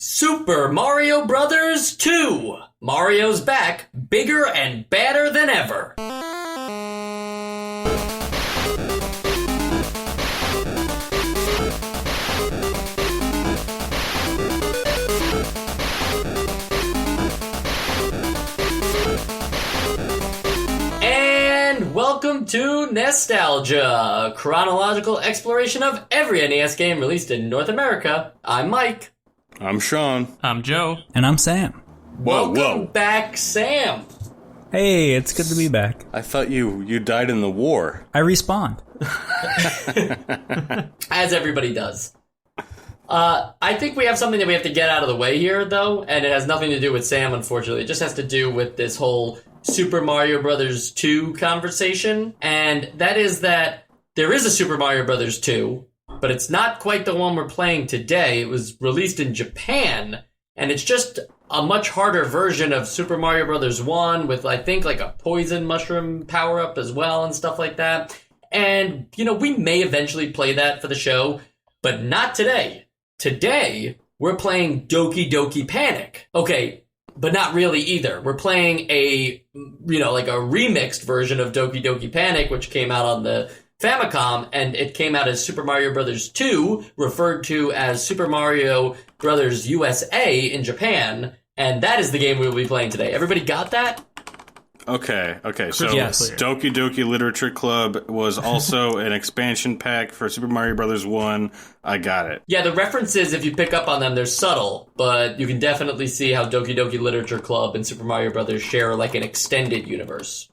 Super Mario Brothers 2! Mario's back, bigger and badder than ever. And welcome to Nostalgia, a chronological exploration of every NES game released in North America. I'm Mike. I'm Sean. I'm Joe. And I'm Sam. Welcome back, Sam. Hey, it's good to be back. I thought you died in the war. I respawned. As everybody does. I think we have something that we have to get out of the way here, though, and it has nothing to do with Sam, unfortunately. It just has to do with this whole Super Mario Brothers 2 conversation, and that is that there is a Super Mario Brothers 2, but it's not quite the one we're playing today. It was released in Japan, and it's just a much harder version of Super Mario Brothers 1 with, I think, like a poison mushroom power-up as well and stuff like that. And, you know, we may eventually play that for the show, but not today. Today, we're playing Doki Doki Panic. Okay, but not really either. We're playing a, like a remixed version of Doki Doki Panic, which came out on the Famicom, and it came out as Super Mario Bros. 2, referred to as Super Mario Bros. USA in Japan, and that is the game we will be playing today. Everybody got that? Okay, so Yes. Doki Doki Literature Club was also an expansion pack for Super Mario Bros. 1. I got it. Yeah, the references, if you pick up on them, they're subtle, but you can definitely see how Doki Doki Literature Club and Super Mario Bros. Share like an extended universe.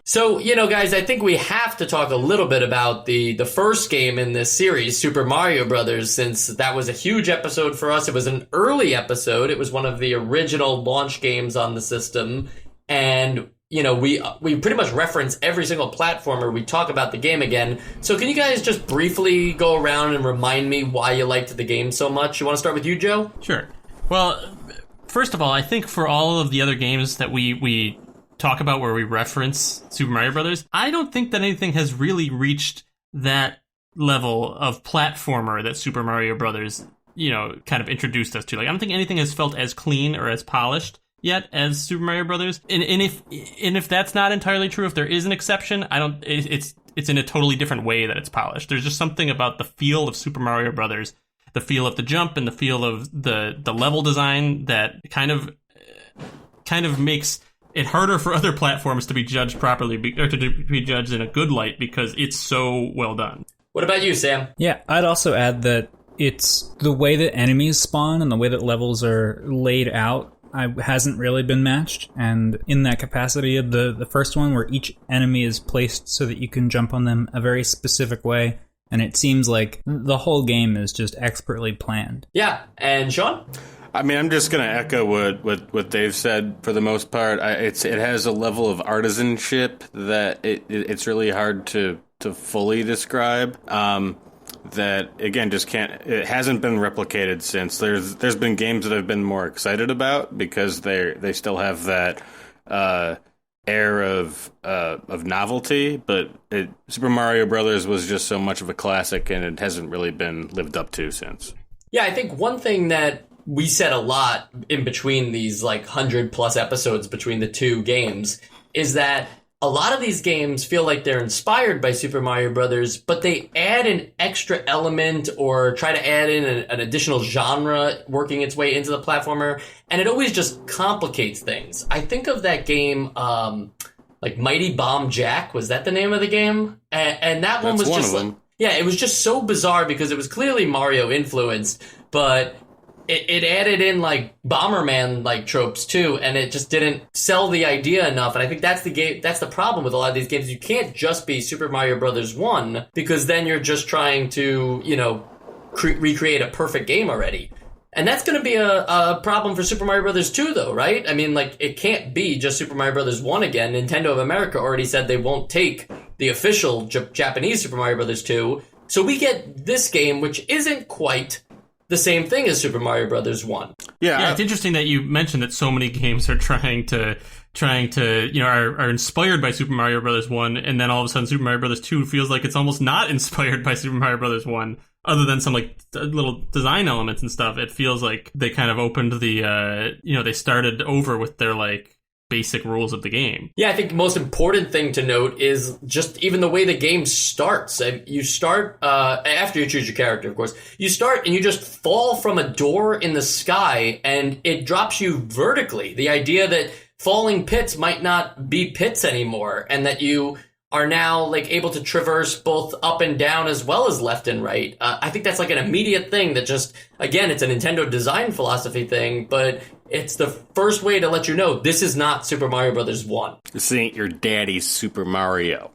So, guys, I think we have to talk a little bit about the first game in this series, Super Mario Brothers, since that was a huge episode for us. It was an early episode. It was one of the original launch games on the system. And, we pretty much reference every single platformer. We talk about the game again. So can you guys just briefly go around and remind me why you liked the game so much? You want to start with you, Joe? Sure. Well, first of all, I think for all of the other games that we talk about where we reference Super Mario Brothers, I don't think that anything has really reached that level of platformer that Super Mario Brothers, kind of introduced us to. Like, I don't think anything has felt as clean or as polished yet as Super Mario Brothers. And if that's not entirely true, if there is an exception, it's in a totally different way that it's polished. There's just something about the feel of Super Mario Brothers, the feel of the jump and the feel of the level design that kind of makes it harder for other platforms to be judged properly, or to be judged in a good light, because it's so well done. What about you, Sam? Yeah, I'd also add that it's the way that enemies spawn and the way that levels are laid out hasn't really been matched. And in that capacity of the first one, where each enemy is placed so that you can jump on them a very specific way, and it seems like the whole game is just expertly planned. Yeah, and Sean? I mean, I'm just going to echo what Dave said for the most part. It has a level of artisanship that it's really hard to fully describe. That, again, it hasn't been replicated since. There's been games that I've been more excited about because they still have that air of novelty, but Super Mario Brothers was just so much of a classic, and it hasn't really been lived up to since. Yeah, I think one thing that we said a lot in between these 100+ episodes between the two games is that a lot of these games feel like they're inspired by Super Mario Brothers, but they add an extra element or try to add in an additional genre working its way into the platformer, and it always just complicates things. I think of that game, Mighty Bomb Jack. Was that the name of the game? And that one was just yeah, it was just so bizarre because it was clearly Mario influenced, but it added in Bomberman tropes too, and it just didn't sell the idea enough. And I think that's the problem with a lot of these games. You can't just be Super Mario Brothers 1, because then you're just trying to recreate a perfect game already. And that's going to be a problem for Super Mario Brothers 2, though, right? I mean, it can't be just Super Mario Brothers 1 again. Nintendo of America already said they won't take the official Japanese Super Mario Brothers 2. So we get this game, which isn't quite the same thing as Super Mario Brothers 1. Yeah, it's interesting that you mentioned that so many games are trying to are inspired by Super Mario Brothers 1, and then all of a sudden Super Mario Brothers 2 feels like it's almost not inspired by Super Mario Brothers 1. other than some like little design elements and stuff, it feels like they kind of opened the they started over with their like basic rules of the game. Yeah, I think the most important thing to note is just even the way the game starts. You start, after you choose your character, of course, you start and you just fall from a door in the sky and it drops you vertically. The idea that falling pits might not be pits anymore and that you are now like able to traverse both up and down as well as left and right. I think that's like an immediate thing that just, again, it's a Nintendo design philosophy thing, but it's the first way to let you know this is not Super Mario Brothers 1. This ain't your daddy's Super Mario.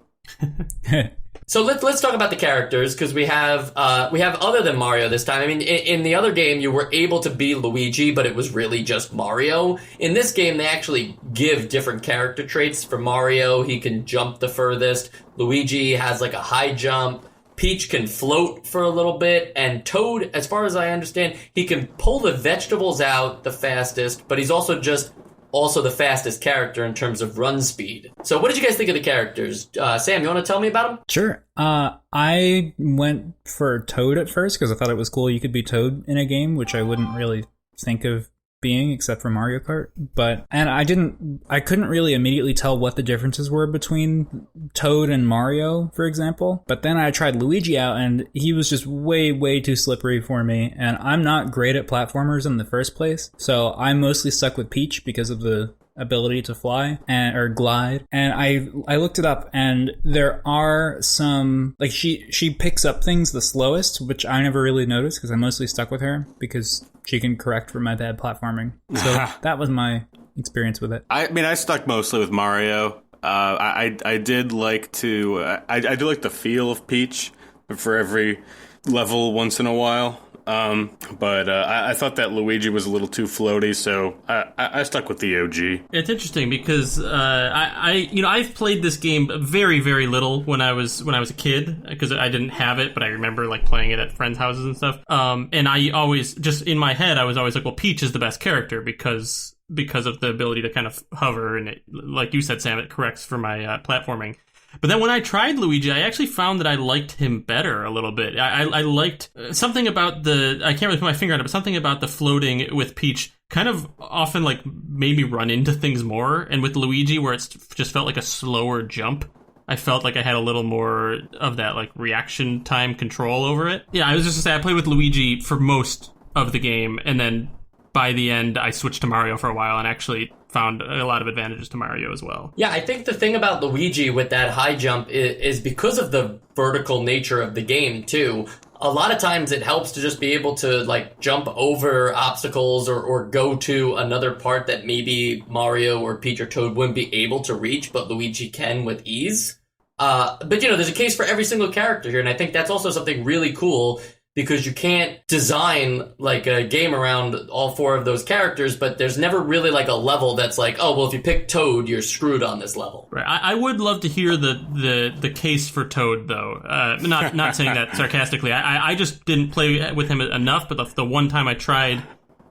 So let's talk about the characters, because we have other than Mario this time. I mean, in the other game, you were able to be Luigi, but it was really just Mario. In this game, they actually give different character traits. For Mario, he can jump the furthest. Luigi has like a high jump. Peach can float for a little bit, and Toad, as far as I understand, he can pull the vegetables out the fastest, but he's also the fastest character in terms of run speed. So what did you guys think of the characters? Sam, you want to tell me about them? Sure. I went for Toad at first because I thought it was cool you could be Toad in a game, which I wouldn't really think of being except for Mario Kart. I couldn't really immediately tell what the differences were between Toad and Mario, for example. But then I tried Luigi out and he was just way, way too slippery for me. And I'm not great at platformers in the first place. So I mostly stuck with Peach because of the ability to fly or glide. And I looked it up and there are some, like she picks up things the slowest, which I never really noticed because I mostly stuck with her because she can correct for my bad platforming. So that was my experience with it. I mean, I stuck mostly with Mario. I did like to, I do like the feel of Peach for every level once in a while. But I thought that Luigi was a little too floaty, so I stuck with the OG. It's interesting because I've played this game very, very little when I was a kid because I didn't have it, but I remember like playing it at friends' houses and stuff. And I always just in my head I was always like, well, Peach is the best character because of the ability to kind of hover and it, like you said, Sam, it corrects for my platforming. But then when I tried Luigi, I actually found that I liked him better a little bit. I liked something about I can't really put my finger on it, but something about the floating with Peach kind of often like made me run into things more. And with Luigi, where it's just felt like a slower jump, I felt like I had a little more of that like reaction time control over it. Yeah, I was just gonna say I played with Luigi for most of the game, and then by the end, I switched to Mario for a while and actually found a lot of advantages to Mario as well. Yeah, I think the thing about Luigi with that high jump is because of the vertical nature of the game, too. A lot of times it helps to just be able to, like, jump over obstacles or go to another part that maybe Mario or Peach or Toad wouldn't be able to reach, but Luigi can with ease. But, there's a case for every single character here, and I think that's also something really cool because you can't design like a game around all four of those characters, but there's never really like a level that's like, oh, well, if you pick Toad, you're screwed on this level. Right. I would love to hear the case for Toad, though. Not saying that sarcastically. I just didn't play with him enough, but the one time I tried,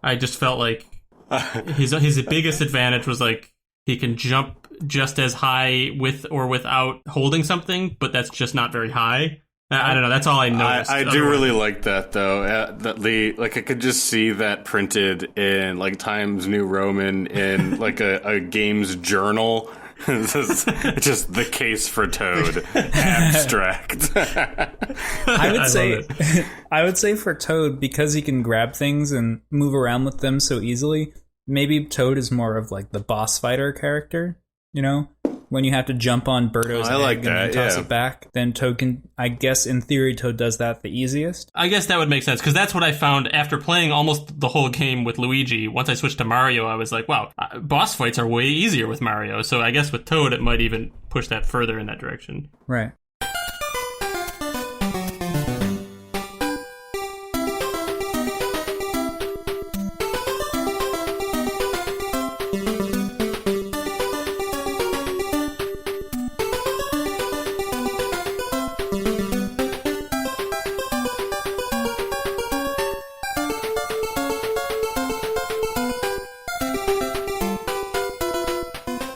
I just felt like his biggest advantage was like he can jump just as high with or without holding something, but that's just not very high. I don't know. That's all I noticed. I do really like that, though. I could just see that printed in like Times New Roman in like a game's journal. It's just the case for Toad, abstract. I would say for Toad, because he can grab things and move around with them so easily, maybe Toad is more of like the boss fighter character. You know, when you have to jump on Birdo's egg and then toss it back, then Toad can, I guess in theory, Toad does that the easiest. I guess that would make sense, because that's what I found after playing almost the whole game with Luigi. Once I switched to Mario, I was like, wow, boss fights are way easier with Mario. So I guess with Toad, it might even push that further in that direction. Right.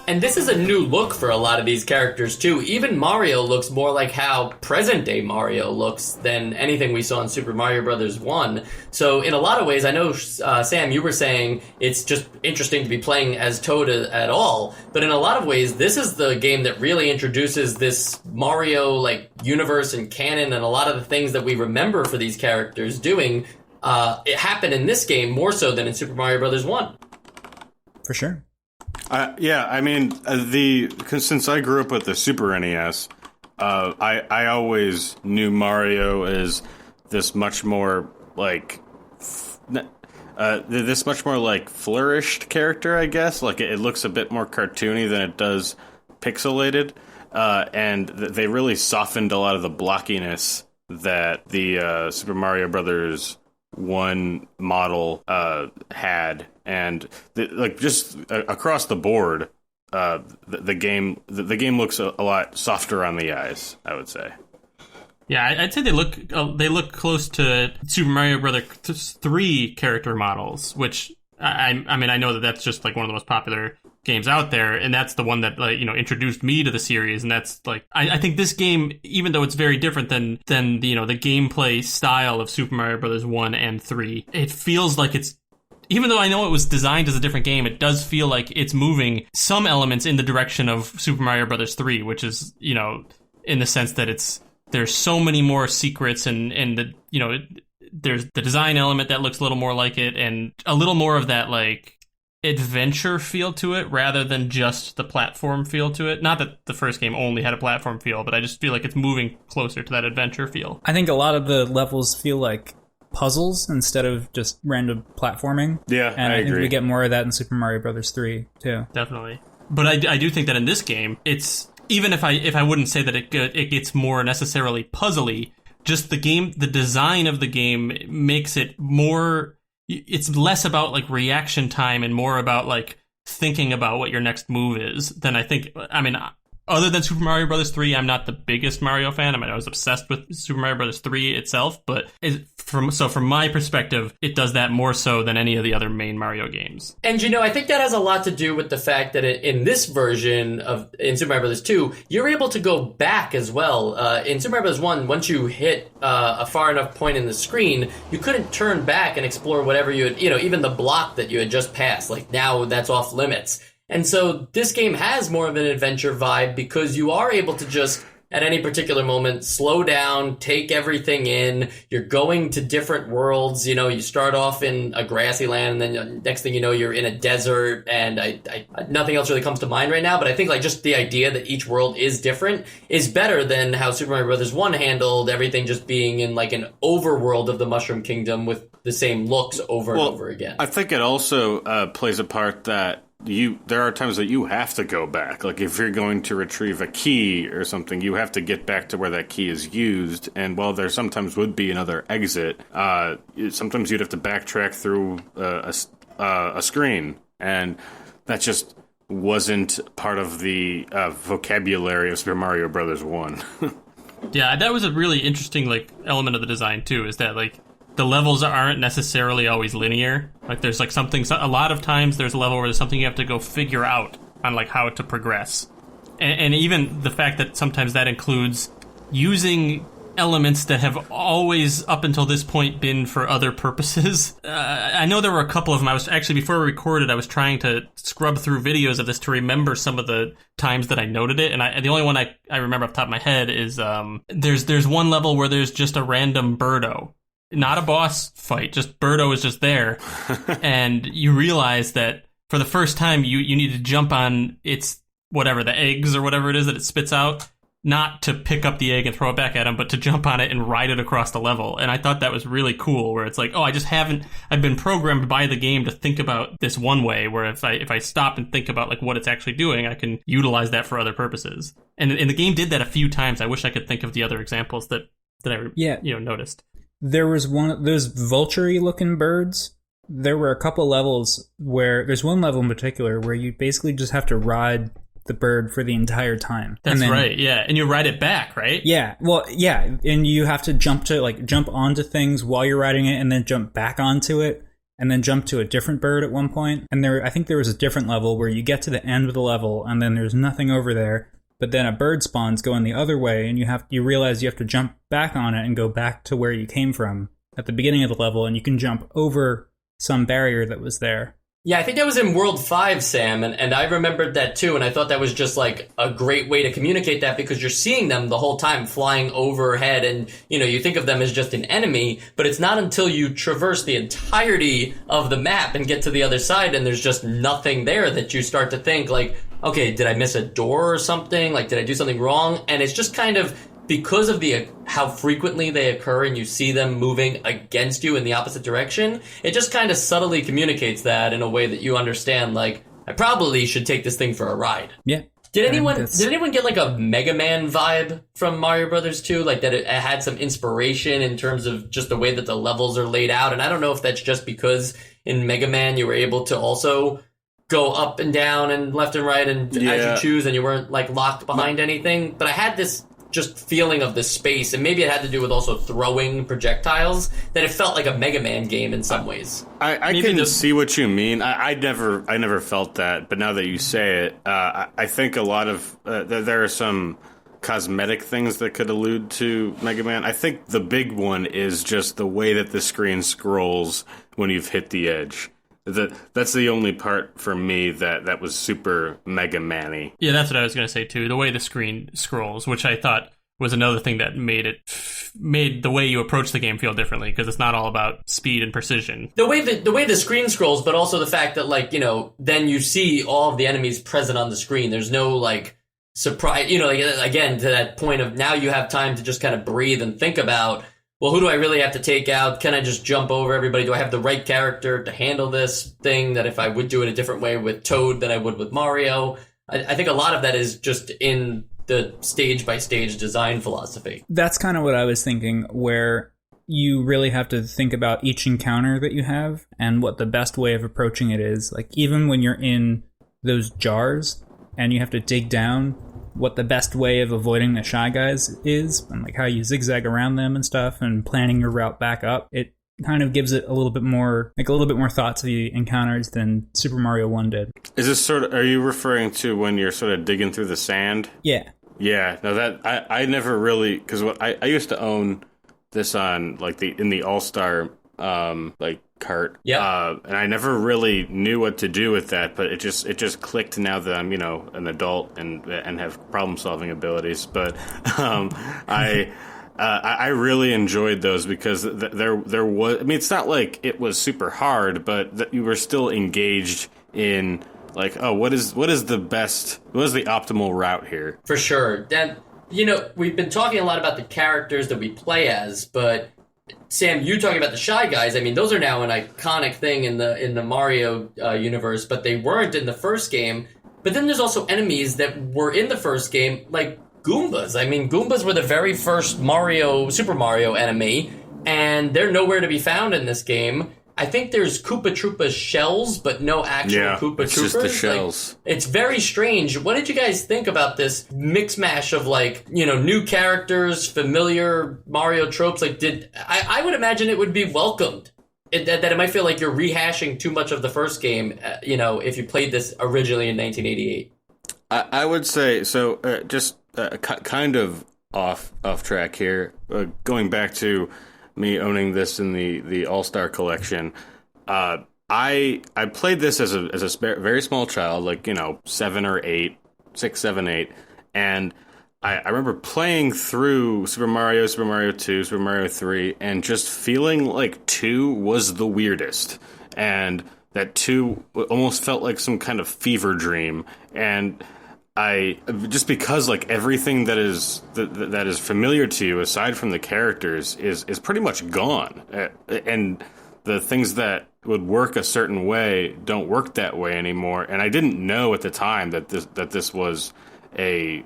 And this is a new look for a lot of these characters, too. Even Mario looks more like how present-day Mario looks than anything we saw in Super Mario Bros. 1. So in a lot of ways, I know, Sam, you were saying it's just interesting to be playing as Toad at all, but in a lot of ways, this is the game that really introduces this Mario, like, universe and canon, and a lot of the things that we remember for these characters doing, it happened in this game more so than in Super Mario Bros. 1. For sure. Yeah, I mean, since I grew up with the Super NES, I always knew Mario as this much more like flourished character, I guess. Like it looks a bit more cartoony than it does pixelated, and they really softened a lot of the blockiness that the Super Mario Brothers 1 model had. And just across the board, the game looks a lot softer on the eyes, I would say. Yeah, I'd say they look close to Super Mario Bros. 3 character models, which I mean I know that's just like one of the most popular games out there, and that's the one that introduced me to the series, and that's like I think this game, even though it's very different than the gameplay style of Super Mario Bros. 1 and 3, it feels like it's. Even though I know it was designed as a different game, it does feel like it's moving some elements in the direction of Super Mario Bros. 3, which is, in the sense that there's so many more secrets and there's the design element that looks a little more like it and a little more of that, like, adventure feel to it rather than just the platform feel to it. Not that the first game only had a platform feel, but I just feel like it's moving closer to that adventure feel. I think a lot of the levels feel like puzzles instead of just random platforming. Yeah, and I think agree. we get more of that in Super Mario Bros. 3 too. Definitely, but I do think that in this game, it's even if I wouldn't say that it gets more necessarily puzzly. Just the design of the game makes it more. It's less about like reaction time and more about like thinking about what your next move is than I think. I mean, other than Super Mario Bros. 3, I'm not the biggest Mario fan. I mean, I was obsessed with Super Mario Bros. 3 itself, but from my perspective, it does that more so than any of the other main Mario games. And I think that has a lot to do with the fact that in this version in Super Mario Bros. 2, you're able to go back as well. In Super Mario Bros. 1, once you hit a far enough point in the screen, you couldn't turn back and explore whatever you had, even the block that you had just passed. Like now that's off limits. And so this game has more of an adventure vibe because you are able to just, at any particular moment, slow down, take everything in. You're going to different worlds. You start off in a grassy land, and then next thing you know, you're in a desert, and I nothing else really comes to mind right now, but I think like just the idea that each world is different is better than how Super Mario Bros. 1 handled everything just being in like an overworld of the Mushroom Kingdom with the same looks over and over again. I think it also plays a part that there are times that you have to go back. Like if you're going to retrieve a key or something, you have to get back to where that key is used. And while there sometimes would be another exit, sometimes you'd have to backtrack through a screen, and that just wasn't part of the vocabulary of Super Mario Brothers 1. Yeah, that was a really interesting like element of the design too. Is that like the levels aren't necessarily always linear. Like there's like a lot of times there's a level where there's something you have to go figure out on like how to progress. And even the fact that sometimes that includes using elements that have always up until this point been for other purposes. I know there were a couple of them. I was actually, before we recorded, I was trying to scrub through videos of this to remember some of the times that I noted it. And the only one I remember off the top of my head is there's one level where there's just a random Birdo. Not a boss fight, just Birdo is just there. And you realize that for the first time, you need to jump on its, whatever, the eggs or whatever it is that it spits out, not to pick up the egg and throw it back at him, but to jump on it and ride it across the level. And I thought that was really cool, where it's like, oh, I've been programmed by the game to think about this one way, where if I stop and think about like what it's actually doing, I can utilize that for other purposes. And the game did that a few times. I wish I could think of the other examples that I noticed. There was one of those vulture-y looking birds. There were a couple levels where there's one level in particular where you basically just have to ride the bird for the entire time. That's right, yeah. And you ride it back, right? Yeah. Well, yeah. And you have to jump onto things while you're riding it and then jump back onto it. and then jump to a different bird at one point. And I think there was a different level where you get to the end of the level and then there's nothing over there, but then a bird spawns going the other way, and you realize you have to jump back on it and go back to where you came from at the beginning of the level, and you can jump over some barrier that was there. Yeah, I think that was in World 5, Sam, and I remembered that too, and I thought that was just like a great way to communicate that, because you're seeing them the whole time flying overhead, and you think of them as just an enemy, but it's not until you traverse the entirety of the map and get to the other side and there's just nothing there that you start to think like, okay, did I miss a door or something? Like, did I do something wrong? And it's just kind of because of how frequently they occur and you see them moving against you in the opposite direction, it just kind of subtly communicates that in a way that you understand, like, I probably should take this thing for a ride. Yeah. Did anyone get like a Mega Man vibe from Mario Brothers 2? Like that it had some inspiration in terms of just the way that the levels are laid out? And I don't know if that's just because in Mega Man you were able to also go up and down and left and right and as you choose, and you weren't like locked behind anything. But I had this just feeling of the space, and maybe it had to do with also throwing projectiles, that it felt like a Mega Man game in some ways. I can see what you mean. I never felt that, but now that you say it, I think a lot of there are some cosmetic things that could allude to Mega Man. I think the big one is just the way that the screen scrolls when you've hit the edge. That's the only part for me that was super Mega Man-y. Yeah, that's what I was going to say too. The way the screen scrolls, which I thought was another thing that made the way you approach the game feel differently, because it's not all about speed and precision. The way the screen scrolls, but also the fact that then you see all of the enemies present on the screen. There's no like surprise. Again, to that point of now you have time to just kind of breathe and think about, well, who do I really have to take out? Can I just jump over everybody? Do I have the right character to handle this thing that if I would do it a different way with Toad than I would with Mario? I think a lot of that is just in the stage-by-stage design philosophy. That's kind of what I was thinking, where you really have to think about each encounter that you have and what the best way of approaching it is. Like, even when you're in those jars and you have to dig down, what the best way of avoiding the Shy Guys is, and like how you zigzag around them and stuff, and planning your route back up. It kind of gives it a little bit more thought to the encounters than Super Mario 1 did. Is this are you referring to when you're sort of digging through the sand? Yeah. Yeah. No, that I never really, because I used to own this on like in the All-Star cart. Yeah. And I never really knew what to do with that, but it just clicked now that I'm, an adult and have problem solving abilities. But I really enjoyed those because there was, I mean, it's not like it was super hard, but that you were still engaged in like, oh, what is the optimal route here? For sure. Dan, we've been talking a lot about the characters that we play as, but Sam, you talking about the Shy Guys, I mean, those are now an iconic thing in the Mario universe, but they weren't in the first game. But then there's also enemies that were in the first game, like Goombas. I mean, Goombas were the very first Super Mario enemy, and they're nowhere to be found in this game. I think there's Koopa Troopa shells, but no actual Koopa Troopers. It's just the shells. It's very strange. What did you guys think about this mix mash of new characters, familiar Mario tropes? Like, I would imagine it would be welcomed. That it might feel like you're rehashing too much of the first game, if you played this originally in 1988. I would say so. Kind of off track here. Going back to me owning this in the All-Star collection. I played this as a very small child, like 7 or 8, 6, 7, 8, and I remember playing through Super Mario 2, Super Mario 3, and just feeling like 2 was the weirdest, and that 2 almost felt like some kind of fever dream, and just because like everything that is familiar to you aside from the characters is pretty much gone, and the things that would work a certain way don't work that way anymore. And I didn't know at the time that this was a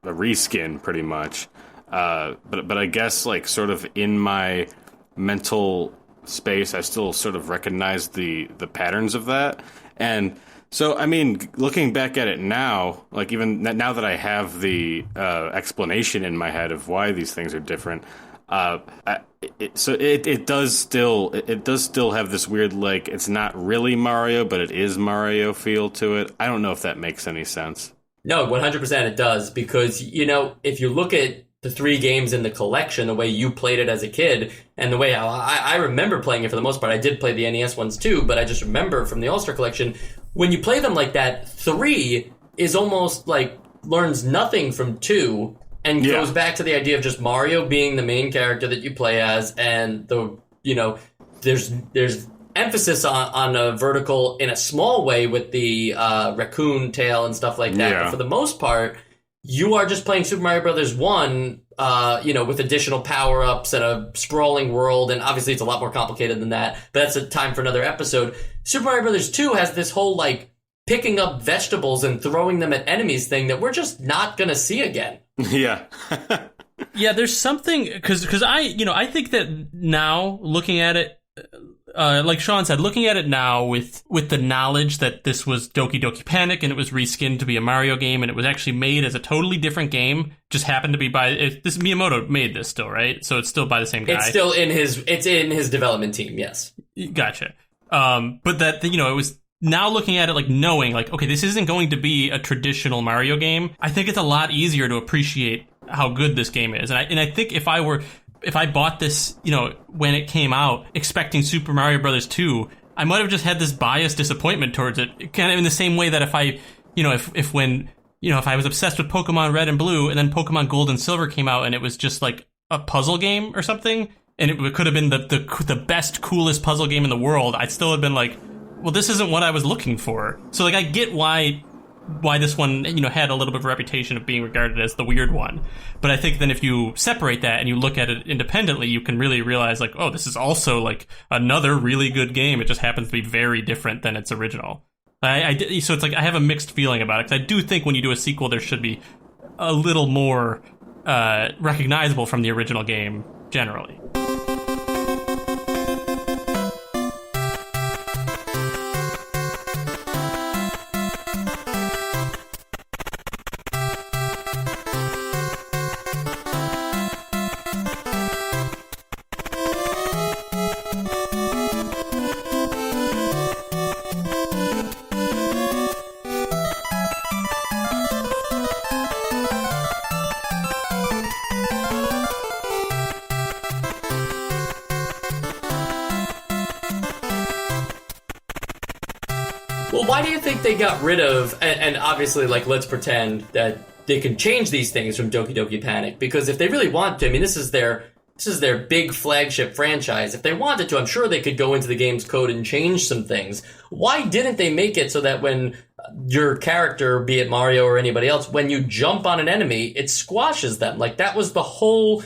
reskin pretty much, but I guess like sort of in my mental space I still sort of recognized the patterns of that. And so, I mean, looking back at it now, like even now that I have the explanation in my head of why these things are different, It does still have this weird, like, it's not really Mario, but it is Mario feel to it. I don't know if that makes any sense. No, 100% it does, because, if you look at the 3 games in the collection, the way you played it as a kid, and the way I remember playing it for the most part. I did play the NES ones too, but I just remember from the All-Star collection, when you play them like that, 3 is almost like learns nothing from 2 and goes back to the idea of just Mario being the main character that you play as, and there's emphasis on a vertical in a small way with the raccoon tail and stuff like that. But for the most part, you are just playing Super Mario Brothers 1, with additional power-ups and a sprawling world, and obviously it's a lot more complicated than that, but that's a time for another episode. Super Mario Brothers 2 has this whole, like, picking up vegetables and throwing them at enemies thing that we're just not gonna see again. Yeah. Yeah, there's something, because I think that now, looking at it, like Sean said, looking at it now with the knowledge that this was Doki Doki Panic and it was reskinned to be a Mario game and it was actually made as a totally different game, just happened to be this Miyamoto made this still, right? So it's still by the same guy. It's still in his development team, yes. Gotcha. But that, it was now looking at it, like, knowing, like, okay, this isn't going to be a traditional Mario game. I think it's a lot easier to appreciate how good this game is. And I think if I bought this, when it came out, expecting Super Mario Brothers 2, I might have just had this biased disappointment towards it. Kind of in the same way that if I was obsessed with Pokemon Red and Blue, and then Pokemon Gold and Silver came out, and it was just like a puzzle game or something, and it could have been the best, coolest puzzle game in the world, I'd still have been like, well, this isn't what I was looking for. So, like, I get why this one, had a little bit of a reputation of being regarded as the weird one. But I think then if you separate that and you look at it independently, you can really realize, like, oh, this is also, like, another really good game. It just happens to be very different than its original. So it's like I have a mixed feeling about it, because I do think when you do a sequel, there should be a little more recognizable from the original game, generally. Well, why do you think they got rid of, and obviously, like, let's pretend that they can change these things from Doki Doki Panic, because if they really want to, I mean, this is their big flagship franchise. If they wanted to, I'm sure they could go into the game's code and change some things. Why didn't they make it so that when your character, be it Mario or anybody else, when you jump on an enemy, it squashes them? Like, that was the whole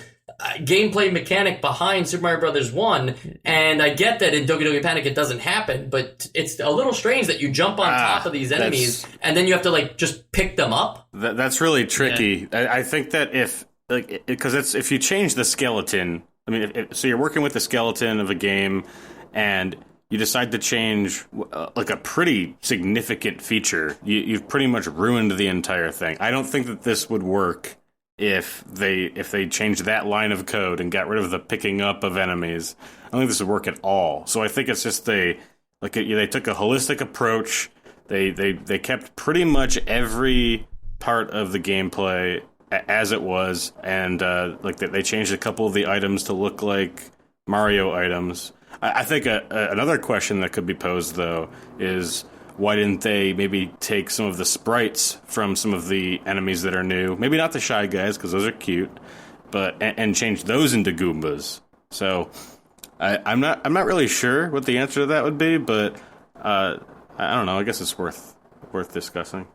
gameplay mechanic behind Super Mario Brothers 1, and I get that in Doki Doki Panic it doesn't happen, but it's a little strange that you jump on top of these enemies and then you have to, like, just pick them up. That's really tricky. Yeah. I think that if you change the skeleton, I mean, so you're working with the skeleton of a game and you decide to change like a pretty significant feature, you've pretty much ruined the entire thing. I don't think that this would work if they changed that line of code and got rid of the picking up of enemies. I don't think this would work at all. So I think it's just they took a holistic approach. They kept pretty much every part of the gameplay as it was, and they changed a couple of the items to look like Mario items. I think another question that could be posed, though, is why didn't they maybe take some of the sprites from some of the enemies that are new? Maybe not the Shy Guys, because those are cute, but and change those into Goombas. So I'm not really sure what the answer to that would be, but I don't know. I guess it's worth discussing.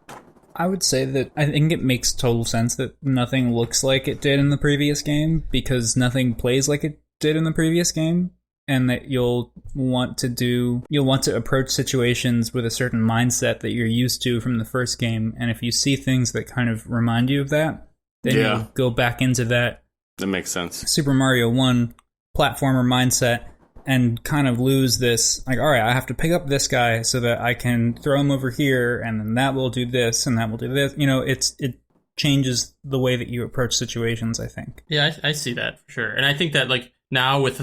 I would say that I think it makes total sense that nothing looks like it did in the previous game, because nothing plays like it did in the previous game. And that you'll want to approach situations with a certain mindset that you're used to from the first game. And if you see things that kind of remind you of that, then you'll go back into that. That makes sense. Super Mario 1 platformer mindset and kind of lose this, like, all right, I have to pick up this guy so that I can throw him over here, and then that will do this, and that will do this. changes the way that you approach situations, I think. Yeah, I see that for sure. And I think that like now with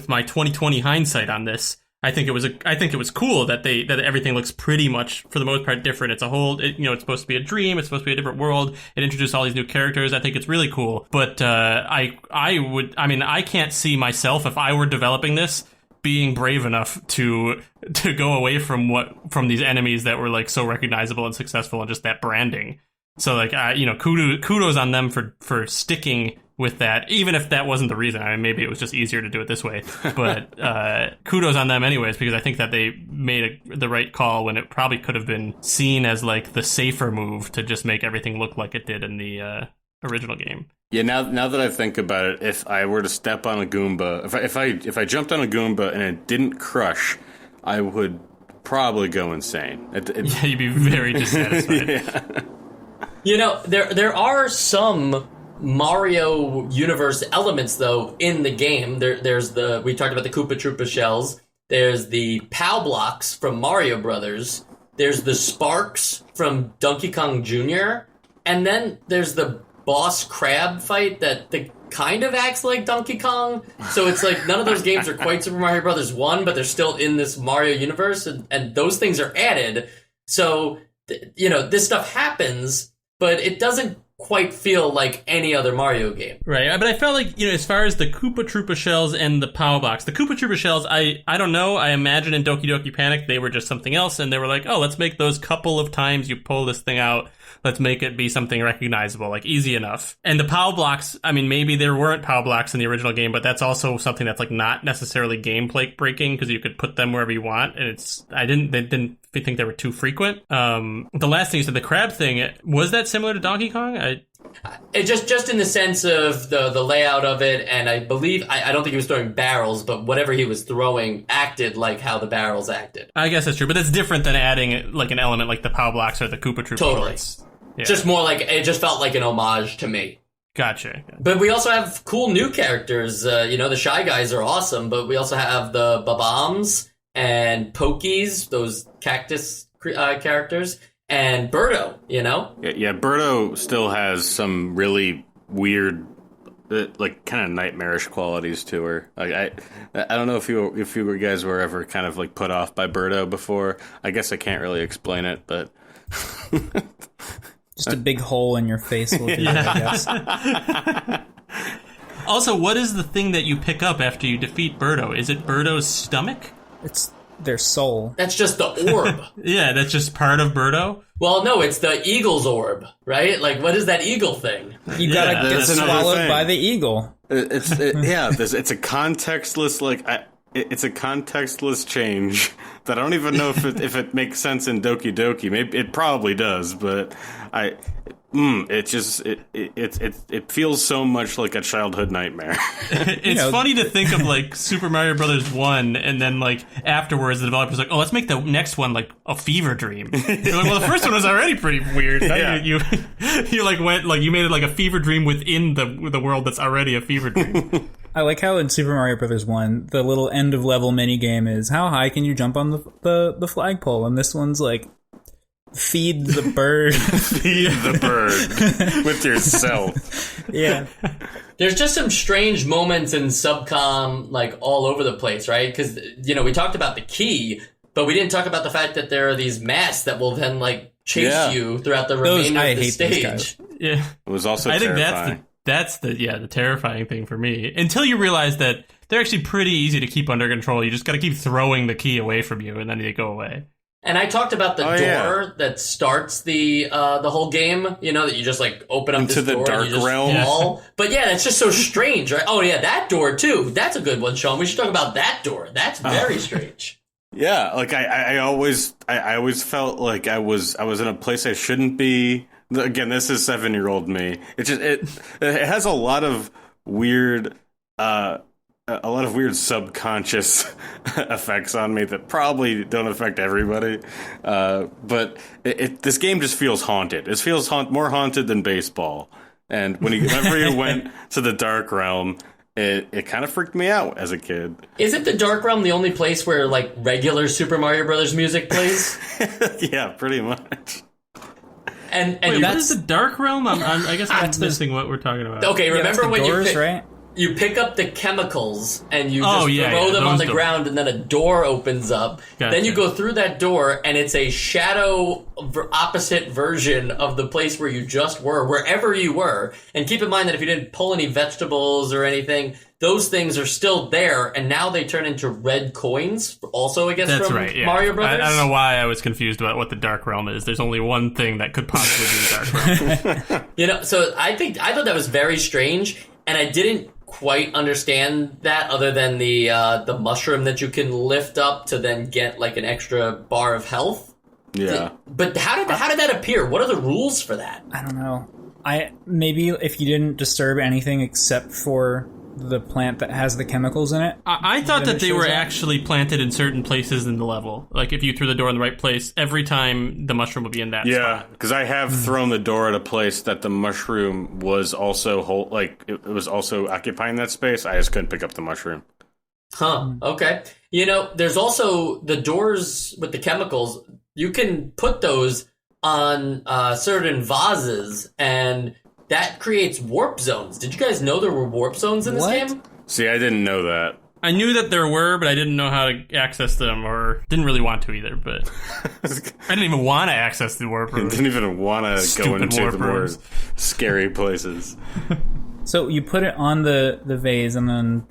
my 2020 hindsight on this, I think it was cool that that everything looks pretty much for the most part different. It's it's supposed to be a dream. It's supposed to be a different world. It introduced all these new characters. I think it's really cool. But I can't see myself, if I were developing this, being brave enough to go away from these enemies that were like so recognizable and successful and just that branding. So like kudos on them for sticking with that, even if that wasn't the reason. I mean, maybe it was just easier to do it this way, but kudos on them anyways, because I think that they made the right call when it probably could have been seen as like the safer move to just make everything look like it did in the original game. Yeah, now that I think about it, if I were to step on a Goomba, if I jumped on a Goomba and it didn't crush, I would probably go insane. Yeah, you'd be very dissatisfied. Yeah. You know, there are some Mario universe elements though in the game. There's we talked about the Koopa Troopa shells. There's the POW blocks from Mario Brothers. There's the sparks from Donkey Kong Jr. And then there's the boss crab fight that kind of acts like Donkey Kong. So it's like none of those games are quite Super Mario Brothers 1, but they're still in this Mario universe, and those things are added. So this stuff happens, but it doesn't quite feel like any other Mario game. Right, but I felt like, as far as the Koopa Troopa shells and the POW box, the Koopa Troopa shells, I don't know, I imagine in Doki Doki Panic they were just something else, and they were like, oh, let's make those couple of times you pull this thing out, let's make it be something recognizable, like easy enough. And the POW blocks, I mean, maybe there weren't POW blocks in the original game, but that's also something that's like not necessarily gameplay breaking, because you could put them wherever you want, and they didn't think they were too frequent. The last thing you said, the crab thing, was that similar to Donkey Kong? It just in the sense of the layout of it, and I believe I don't think he was throwing barrels, but whatever he was throwing acted like how the barrels acted. I guess that's true, but that's different than adding like an element like the POW blocks or the Koopa Troopa. Totally. Yeah. Just more like it just felt like an homage to me. Gotcha. But we also have cool new characters. The Shy Guys are awesome, but we also have the Bob-ombs and Pokies, those cactus characters, and Birdo, Yeah, Birdo still has some really weird, like kind of nightmarish qualities to her. Like I don't know if you guys were ever kind of like put off by Birdo before. I guess I can't really explain it, but just a big hole in your face will do that, I guess. Also, what is the thing that you pick up after you defeat Birdo? Is it Birdo's stomach? It's their soul. That's just the orb. Yeah, that's just part of Birdo? Well, no, it's the eagle's orb, right? Like, what is that eagle thing? You gotta get swallowed by the eagle. It's a contextless, it's a contextless change that I don't even know if it makes sense in Doki Doki. Maybe it probably does, but it feels so much like a childhood nightmare. It's funny to think of like Super Mario Brothers 1, and then like afterwards the developer's like, oh, let's make the next one like a fever dream. You're like, well, the first one was already pretty weird. Yeah. You like went like you made it like a fever dream within the world that's already a fever dream. I like how in Super Mario Brothers 1, the little end of level mini game is how high can you jump on the flagpole, and this one's like feed the bird. Feed the bird with yourself. Yeah. There's just some strange moments in Subcon, like all over the place, right? Because we talked about the key, but we didn't talk about the fact that there are these masks that will then like chase you throughout the remainder of the stage. Yeah, it was also I terrifying. think that's the terrifying thing for me. Until you realize that they're actually pretty easy to keep under control. You just got to keep throwing the key away from you, and then they go away. And I talked about the door that starts the whole game. That you just like open up into this the door dark and you just realm. fall. But yeah, that's just so strange, right? Oh yeah, that door too. That's a good one, Sean. We should talk about that door. That's very strange. Yeah, like I always felt like I was in a place I shouldn't be. Again, this is 7-year-old me. It has a lot of weird subconscious effects on me that probably don't affect everybody. But this game just feels haunted. It feels more haunted than baseball. And whenever you went to the Dark Realm, it kind of freaked me out as a kid. Isn't the Dark Realm the only place where like regular Super Mario Brothers music plays? Yeah, pretty much. And Wait, you, what is the Dark Realm? I guess I'm That's the- missing what we're talking about. okay, that's remember the when doors, you pick, right? you pick up the chemicals and you Oh, just yeah, throw yeah, them on those the doors. ground, and then a door opens up. Gotcha. Then you go through that door, and it's a shadow opposite version of the place where you just were, wherever you were. And keep in mind that if you didn't pull any vegetables or anything, those things are still there, and now they turn into red coins. Also, I guess That's from right. Yeah. Mario Brothers. I don't know why I was confused about what the Dark Realm is. There's only one thing that could possibly be the Dark Realm. You know, so I thought that was very strange, and I didn't quite understand that other than the mushroom that you can lift up to then get like an extra bar of health. Yeah. But how did that appear? What are the rules for that? I don't know. Maybe if you didn't disturb anything except for the plant that has the chemicals in it. I thought Then that it they were shows up. actually planted in certain places in the level. Like if you threw the door in the right place, every time the mushroom would be in that Yeah, spot. because I have thrown the door at a place that the mushroom was also it was also occupying that space. I just couldn't pick up the mushroom. Huh. Okay. You know, there's also the doors with the chemicals. You can put those on certain vases, and that creates warp zones. Did you guys know there were warp zones in this What? game? See, I didn't know that. I knew that there were, but I didn't know how to access them, or didn't really want to either. But I didn't even want to access the warp I room. didn't even want to go Stupid into warp the more rooms. scary places. So you put it on the vase, and then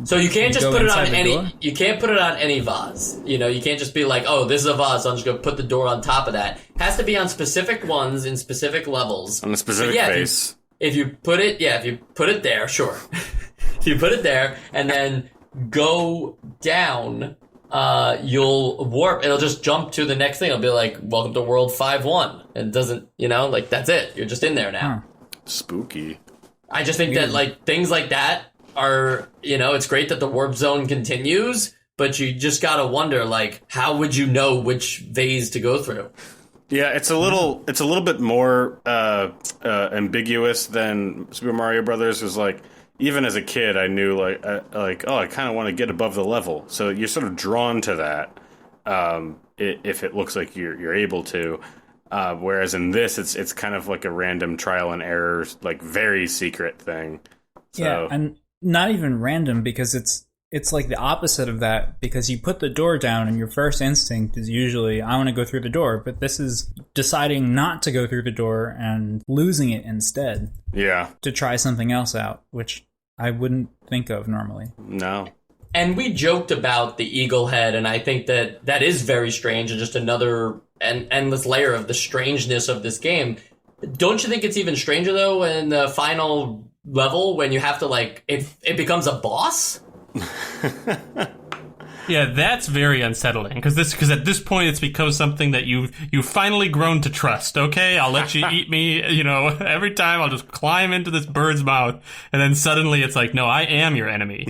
So you can't just go put it on inside the any. door? You can't put it on any vase. You know, you can't just be like, "Oh, this is a vase, so I'm just gonna put the door on top of that." It has to be on specific ones in specific levels. On a specific But yeah, face. If you put it there, sure. If you put it there and then go down, you'll warp. It'll just jump to the next thing. It'll be like, "Welcome to World 5-1," and it doesn't, like that's it. You're just in there now. Spooky. I just think that like things like that are, it's great that the warp zone continues, but you just gotta wonder, like, how would you know which vase to go through? Yeah, it's a little bit more ambiguous than Super Mario Brothers. Is like, even as a kid, I knew I kind of want to get above the level. So you're sort of drawn to that if it looks like you're able to. Whereas in this, it's kind of like a random trial and error, like very secret thing. So, yeah, and not even random, because it's like the opposite of that, because you put the door down and your first instinct is usually, I want to go through the door, but this is deciding not to go through the door and losing it instead yeah, to try something else out, which I wouldn't think of normally. no. And we joked about the eagle head, and I think that is very strange and just another endless layer of the strangeness of this game. Don't you think it's even stranger, though, in the final level when you have to, like, it becomes a boss? Yeah, that's very unsettling because at this point it's become something that you've finally grown to trust. Okay, I'll let you eat me. Every time I'll just climb into this bird's mouth, and then suddenly it's like, no, I am your enemy.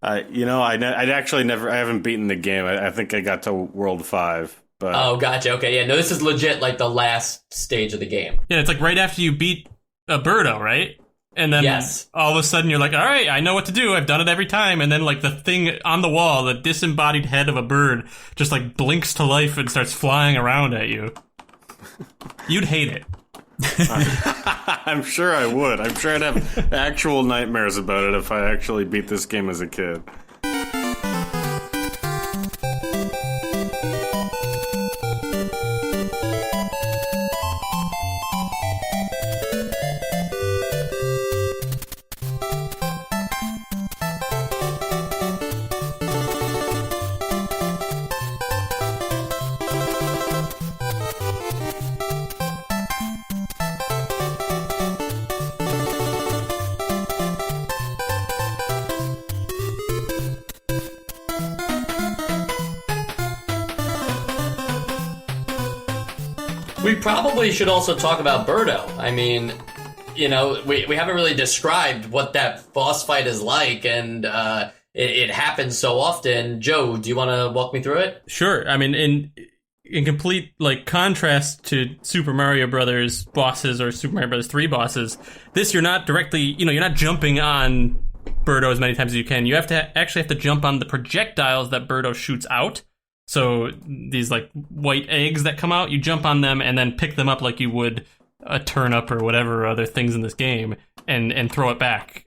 I haven't beaten the game. I think I got to World 5. But Oh, gotcha. Okay, yeah, no, this is legit, like, the last stage of the game. Yeah, it's like right after you beat a birdo, right? And then Yes. all of a sudden you're like, all right, I know what to do. I've done it every time. And then like the thing on the wall, the disembodied head of a bird, just like blinks to life and starts flying around at you. You'd hate it. I'm sure I would. I'm sure I'd have actual nightmares about it if I actually beat this game as a kid. We probably should also talk about Birdo. I mean, we haven't really described what that boss fight is like, and it happens so often. Joe, do you want to walk me through it? Sure. I mean, in complete like contrast to Super Mario Brothers bosses or Super Mario Brothers 3 bosses, this you're not directly, you're not jumping on Birdo as many times as you can. You actually have to jump on the projectiles that Birdo shoots out. So these like white eggs that come out, you jump on them and then pick them up like you would a turnip or whatever other things in this game, and throw it back.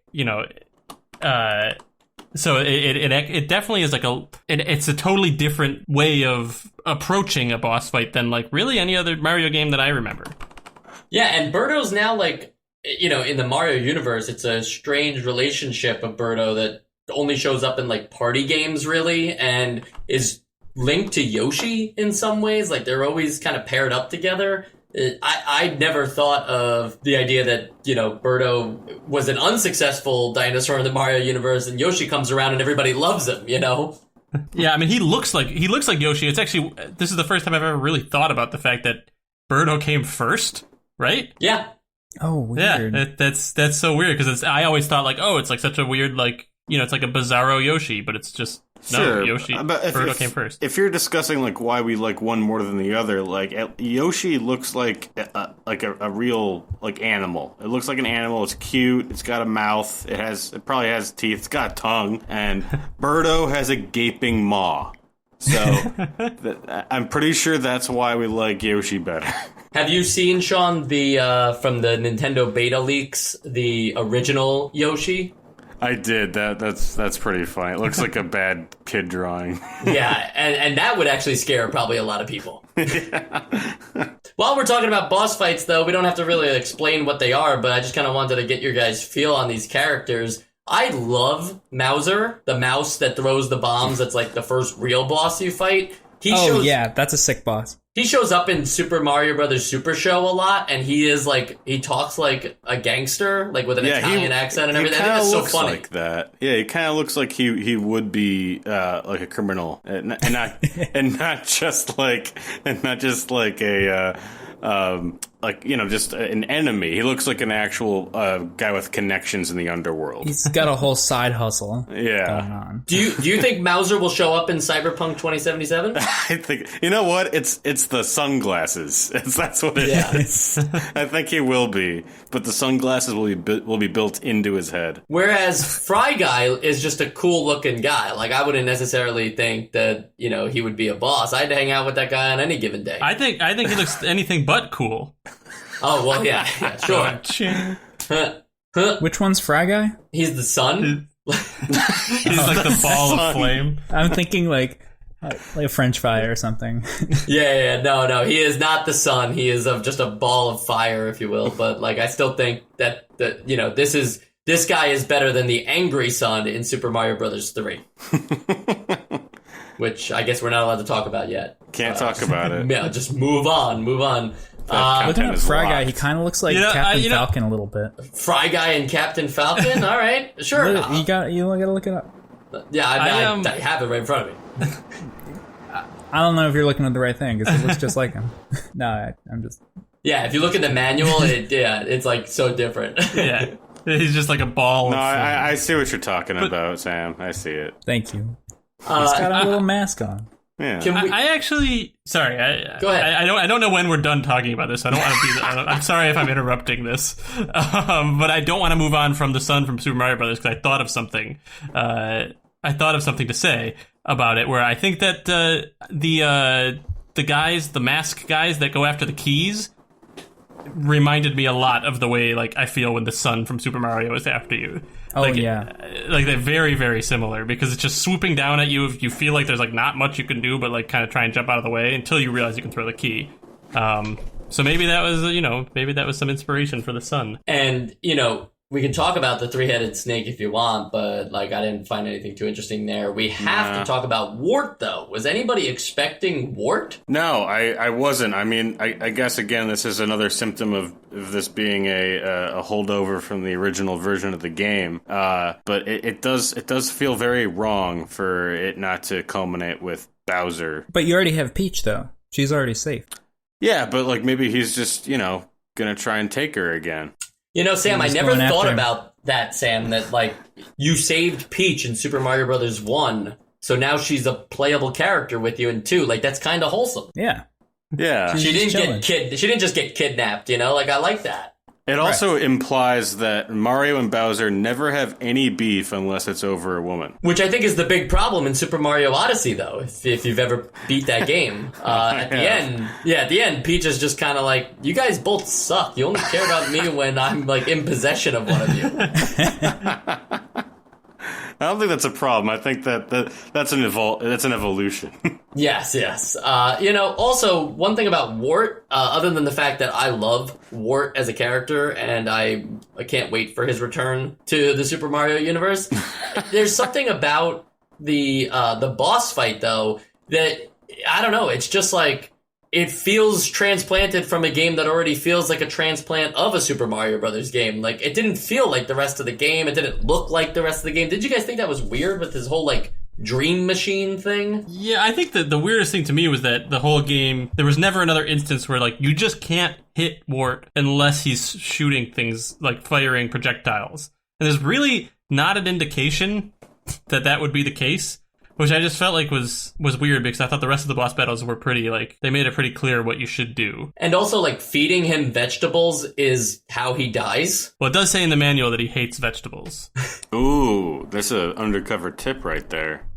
So it definitely is like it's a totally different way of approaching a boss fight than like really any other Mario game that I remember. Yeah, and Birdo's now like, in the Mario universe, it's a strange relationship of Birdo that only shows up in like party games really, and is linked to Yoshi in some ways. Like they're always kind of paired up together. I never thought of the idea that, Birdo was an unsuccessful dinosaur in the Mario universe, and Yoshi comes around and everybody loves him, Yeah, I mean, he looks like Yoshi. It's actually, this is the first time I've ever really thought about the fact that Birdo came first, right? Yeah. Oh, weird. Yeah, that's so weird, because I always thought like, oh, it's like such a weird, like, it's like a bizarro Yoshi, but it's just... Sure, no, Yoshi. Birdo came first. If you're discussing like why we like one more than the other, like Yoshi looks like a real like animal. It looks like an animal. It's cute. It's got a mouth. It probably has teeth. It's got a tongue. And Birdo has a gaping maw. So I'm pretty sure that's why we like Yoshi better. Have you seen, Sean, the from the Nintendo beta leaks, the original Yoshi? I did. That's pretty funny. It looks like a bad kid drawing. Yeah, and that would actually scare probably a lot of people. While we're talking about boss fights, though, we don't have to really explain what they are, but I just kind of wanted to get your guys' feel on these characters. I love Mouser, the mouse that throws the bombs. That's like the first real boss you fight. That's a sick boss. He shows up in Super Mario Brothers Super Show a lot, and he talks like a gangster, like with an Italian accent and everything. I think that's so funny. Like that. Yeah, he kind of looks like he would be like a criminal, and not just like a just an enemy. He looks like an actual guy with connections in the underworld. He's got a whole side hustle going on. Do you think Mouser will show up in Cyberpunk 2077? I think, you know what? It's the sunglasses. That's what it is. I think he will be, but the sunglasses will be built into his head. Whereas Fry Guy is just a cool looking guy. Like I wouldn't necessarily think that he would be a boss. I'd hang out with that guy on any given day. I think he looks anything but cool. Oh well, yeah, sure. Which one's Fry Guy? He's the sun. He's like the ball of flame. I'm thinking like a French fry or something. No, he is not the sun. He is just a ball of fire, if you will. But like, I still think that this guy is better than the angry sun in Super Mario Brothers 3. Which I guess we're not allowed to talk about yet. Can't talk about it. Yeah, just move on. Looking at Fry Guy, he kind of looks like Captain Falcon a little bit. Fry Guy and Captain Falcon? All right, sure. You gotta look it up. Yeah, I have it right in front of me. I don't know if you're looking at the right thing, because it looks just like him. No, I'm just... Yeah, if you look at the manual, it's like so different. Yeah, he's just like a ball. No, I see what you're talking about, Sam. I see it. Thank you. He's got a little mask on. Yeah. I actually, sorry. Go ahead. I don't know when we're done talking about this. I don't want to be. I'm sorry if I'm interrupting this, but I don't want to move on from the sun from Super Mario Brothers, because I thought of something. I thought of something to say about it, where I think that the mask guys that go after the keys reminded me a lot of the way like I feel when the sun from Super Mario is after you. Like they're very, very similar, because it's just swooping down at you. If you feel like there's like not much you can do, but like kind of try and jump out of the way until you realize you can throw the key. So maybe that was some inspiration for the sun. And we can talk about the three-headed snake if you want, but like I didn't find anything too interesting there. We have to talk about Wart, though. Was anybody expecting Wart? No, I wasn't. I mean, I guess again, this is another symptom of this being a holdover from the original version of the game. But it does feel very wrong for it not to culminate with Bowser. But you already have Peach, though. She's already safe. Yeah, but like maybe he's just gonna try and take her again. Sam, I never thought about that, Sam, that, like, you saved Peach in Super Mario Brothers 1, so now she's a playable character with you in 2. Like, that's kind of wholesome. Yeah. Yeah. She didn't just get kidnapped, Like, I like that. It also implies that Mario and Bowser never have any beef unless it's over a woman. Which I think is the big problem in Super Mario Odyssey, though, if you've ever beat that game. At the end, Peach is just kind of like, you guys both suck. You only care about me when I'm, like, in possession of one of you. I don't think that's a problem. I think that's an evolution. Yes. Also, one thing about Wart, other than the fact that I love Wart as a character, and I can't wait for his return to the Super Mario universe, there's something about the boss fight, though, that, I don't know, it's just like, it feels transplanted from a game that already feels like a transplant of a Super Mario Brothers game. Like, it didn't feel like the rest of the game. It didn't look like the rest of the game. Did you guys think that was weird with this whole, like, dream machine thing? Yeah, I think that the weirdest thing to me was that the whole game, there was never another instance where, like, you just can't hit Wart unless he's shooting things, like firing projectiles. And there's really not an indication that would be the case. Which I just felt like was weird because I thought the rest of the boss battles were pretty, like, they made it pretty clear what you should do. And also, like, feeding him vegetables is how he dies. Well, it does say in the manual that he hates vegetables. Ooh, that's an undercover tip right there.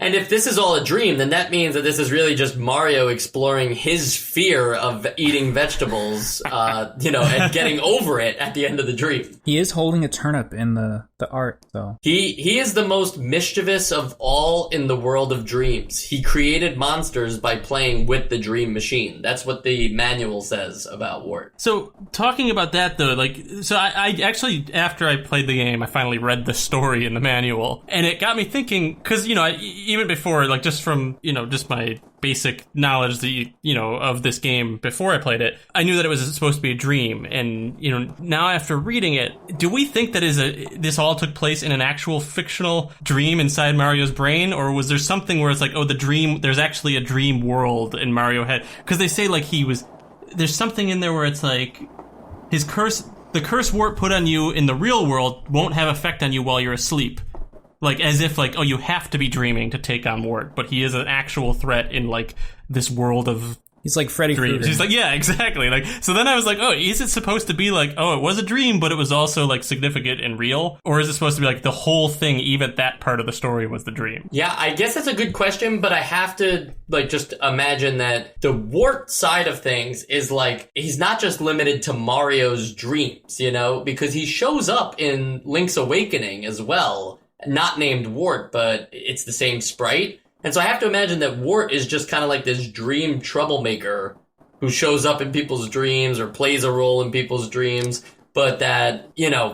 And if this is all a dream, then that means that this is really just Mario exploring his fear of eating vegetables, and getting over it at the end of the dream. He is holding a turnip in the art, though. He is the most mischievous of all in the world of dreams. He created monsters by playing with the dream machine. That's what the manual says about Wart. So, talking about that, though, I actually, after I played the game, I finally read the story in the manual, and it got me thinking, because, even before, like, just from, just my basic knowledge of this game before I played it, I knew that it was supposed to be a dream. And, now after reading it, do we think that this all took place in an actual fictional dream inside Mario's brain? Or was there something where it's like, oh, there's actually a dream world in Mario head? Because they say, like, there's something in there where it's like, the curse Wart put on you in the real world won't have effect on you while you're asleep. Like, as if, like, oh, you have to be dreaming to take on Wart, but he is an actual threat in, like, this world of He's like Freddy Krueger. He's like, yeah, exactly. Like, so then I was like, oh, is it supposed to be like, oh, it was a dream, but it was also, like, significant and real? Or is it supposed to be like the whole thing, even that part of the story was the dream? Yeah, I guess that's a good question, but I have to, like, just imagine that the Wart side of things is, like, he's not just limited to Mario's dreams, because he shows up in Link's Awakening as well. Not named Wart, but it's the same sprite. And so I have to imagine that Wart is just kind of like this dream troublemaker who shows up in people's dreams or plays a role in people's dreams. But that,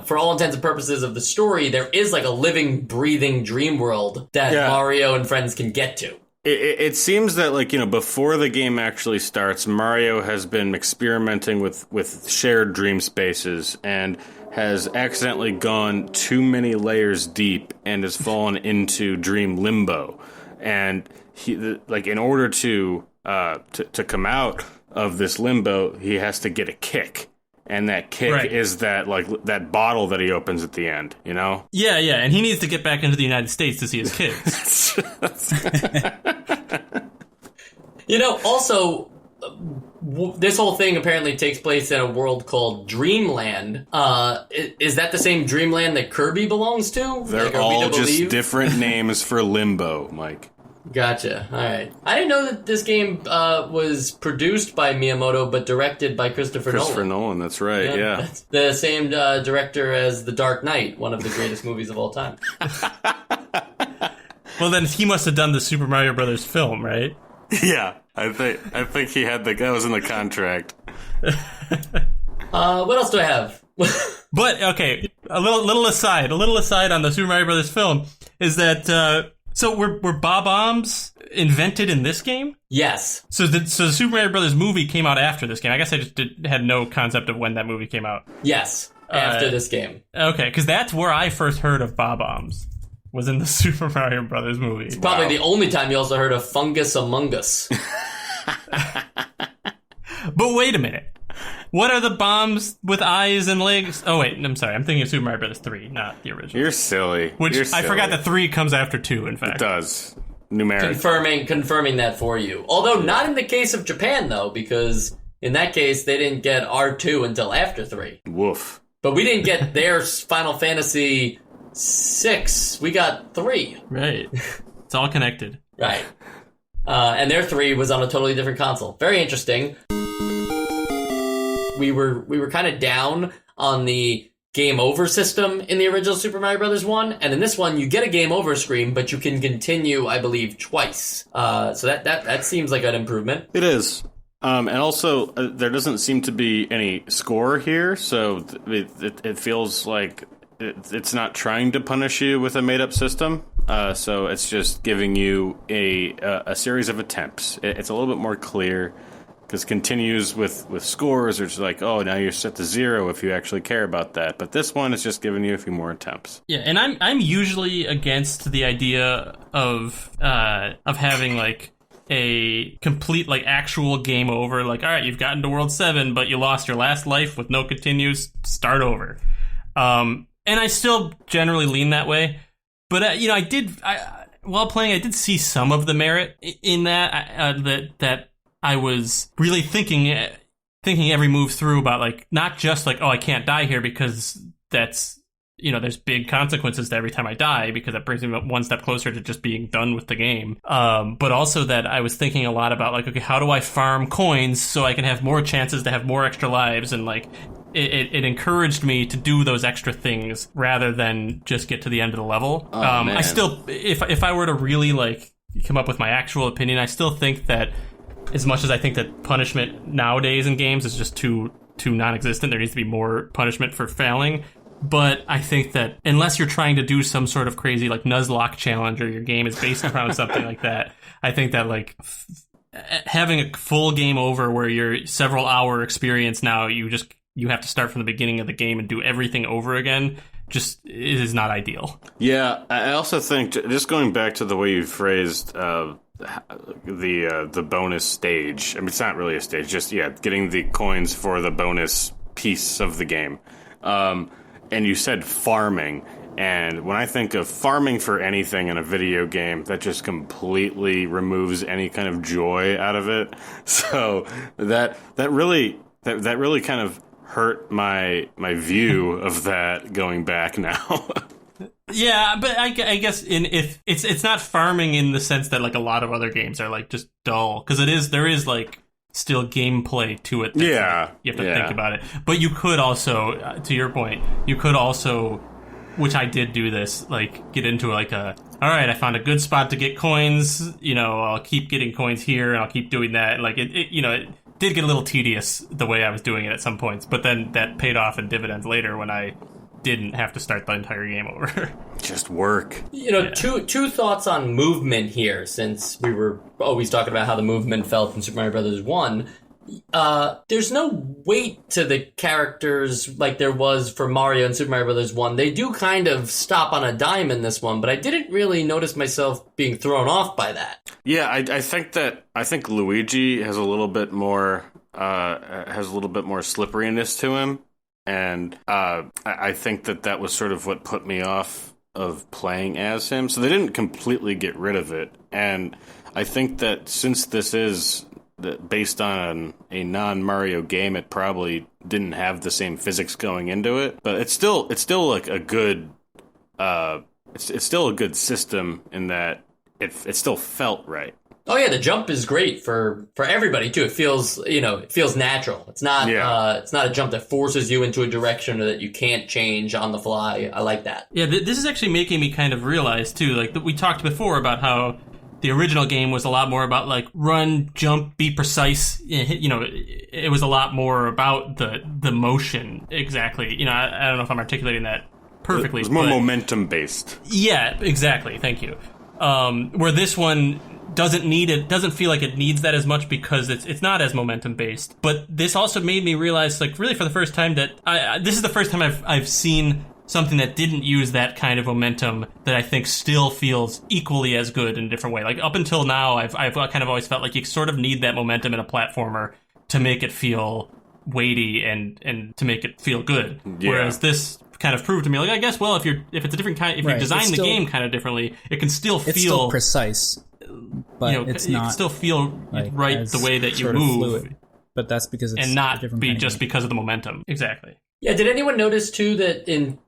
for all intents and purposes of the story, there is like a living, breathing dream world that Mario and friends can get to. It seems that, like, before the game actually starts, Mario has been experimenting with shared dream spaces and has accidentally gone too many layers deep and has fallen into dream limbo. And he, like, in order to come out of this limbo, he has to get a kick. And that kick is that bottle that he opens at the end, Yeah, and he needs to get back into the United States to see his kids. Also, this whole thing apparently takes place in a world called Dreamland. Is that the same Dreamland that Kirby belongs to? They're all just different names for limbo, Mike. Gotcha. All right. I didn't know that this game was produced by Miyamoto, but directed by Christopher Nolan. Christopher Nolan, that's right, yeah. That's the same director as The Dark Knight, one of the greatest movies of all time. Well, then he must have done the Super Mario Brothers film, right? Yeah, I think he had that was in the contract. What else do I have? But okay, a little aside on the Super Mario Brothers film is that so were bob-ombs invented in this game? Yes. So the Super Mario Brothers movie came out after this game. I guess I just had no concept of when that movie came out. Yes, after this game. Okay, because that's where I first heard of bob-ombs. Was in the Super Mario Brothers movie. It's probably the only time you also heard of Fungus Among Us. But wait a minute. What are the bombs with eyes and legs? Oh, wait, I'm sorry. I'm thinking of Super Mario Brothers 3, not the original. You're silly. I forgot that 3 comes after 2, in fact. It does. Numerically. Confirming that for you. Although not in the case of Japan, though, because In that case, they didn't get R2 until after 3. Woof. But we didn't get their Final Fantasy 6. We got 3. Right. It's all connected. Right. And their 3 was on a totally different console. Very interesting. We were kind of down on the game over system in the original Super Mario Bros. 1, and in this one you get a game over screen, but you can continue, I believe, twice. So that seems like an improvement. It is. And also, there doesn't seem to be any score here, so it feels like it's not trying to punish you with a made-up system. So it's just giving you a series of attempts. It's a little bit more clear, because continues with scores, or it's like, oh, now you're set to 0 if you actually care about that. But this one is just giving you a few more attempts. Yeah, and I'm usually against the idea of having like a complete like actual game over. Like, all right, you've gotten to World 7, but you lost your last life with no continues. Start over. And I still generally lean that way. But while playing, I did see some of the merit in that. That I was really thinking every move through about, like, not just like, oh, I can't die here because that's, there's big consequences to every time I die, because that brings me one step closer to just being done with the game. But also that I was thinking a lot about, like, okay, how do I farm coins so I can have more chances to have more extra lives? And, like, it encouraged me to do those extra things rather than just get to the end of the level. Man. I still, if I were to really, like, come up with my actual opinion, I still think that, as much as I think that punishment nowadays in games is just too non-existent, there needs to be more punishment for failing. But I think that unless you're trying to do some sort of crazy, like, Nuzlocke challenge, or your game is based around something like that, I think that, like, having a full game over where you're several hour experience now, you have to start from the beginning of the game and do everything over again, just is not ideal. Yeah, I also think, just going back to the way you phrased the bonus stage. I mean, it's not really a stage, just getting the coins for the bonus piece of the game. And you said farming, and when I think of farming for anything in a video game, that just completely removes any kind of joy out of it. So that really kind of hurt my view of that going back now. Yeah, but I guess if it's not farming in the sense that, like, a lot of other games are, like, just dull, because there is like still gameplay to it. Yeah, like, you have to think about it. But you could also, to your point, which I did do this, like, get into like all right, I found a good spot to get coins. I'll keep getting coins here, and I'll keep doing that. Like it did get a little tedious the way I was doing it at some points, but then that paid off in dividends later when I didn't have to start the entire game over. Just work. Two thoughts on movement here, since we were always talking about how the movement felt in Super Mario Bros. 1. There's no weight to the characters like there was for Mario and Super Mario Bros. 1. They do kind of stop on a dime in this one, but I didn't really notice myself being thrown off by that. Yeah, I think Luigi has a little bit more slipperiness to him. And I think that was sort of what put me off of playing as him. So they didn't completely get rid of it. And I think that since this is based on a non-Mario game, it probably didn't have the same physics going into it. But it's still like a good it's still a good system in that it still felt right. Oh yeah, the jump is great for everybody too. It feels natural. It's not it's not a jump that forces you into a direction or that you can't change on the fly. I like that. Yeah, this is actually making me kind of realize too, like, that we talked before about how the original game was a lot more about, like, run, jump, be precise. It was a lot more about the motion. Exactly. I don't know if I'm articulating that perfectly. It was more momentum based. Yeah, exactly. Thank you. Where this one doesn't feel like it needs that as much because it's not as momentum based. But this also made me realize, like, really for the first time that this is the first time I've seen something that didn't use that kind of momentum that I think still feels equally as good in a different way. Like, up until now, I've kind of always felt like you sort of need that momentum in a platformer to make it feel weighty and to make it feel good. Yeah. Whereas this kind of proved to me, like, I guess, well, if it's a different kind, if you design the game kind of differently, it can still feel... It's still precise, but it's not... It can still feel like, right the way that you move. but that's because it's and a not different be kind of just game. because of the momentum. Exactly. Yeah, did anyone notice too that in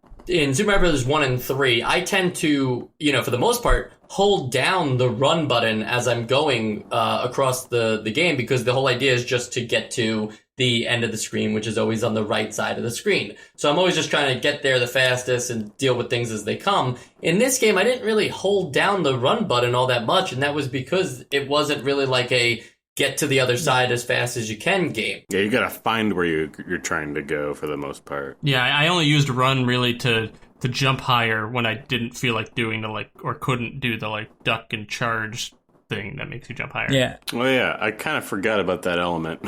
Super Mario Bros. 1 and 3, I tend to, for the most part, hold down the run button as I'm going across the game, because the whole idea is just to get to the end of the screen, which is always on the right side of the screen. So I'm always just trying to get there the fastest and deal with things as they come. In this game, I didn't really hold down the run button all that much, and that was because it wasn't really like a get to the other side as fast as you can game. Yeah, you gotta find where you're trying to go for the most part. Yeah, I only used run really to jump higher when I didn't feel like doing or couldn't do the duck and charge thing that makes you jump higher. Yeah. Well, yeah, I kind of forgot about that element.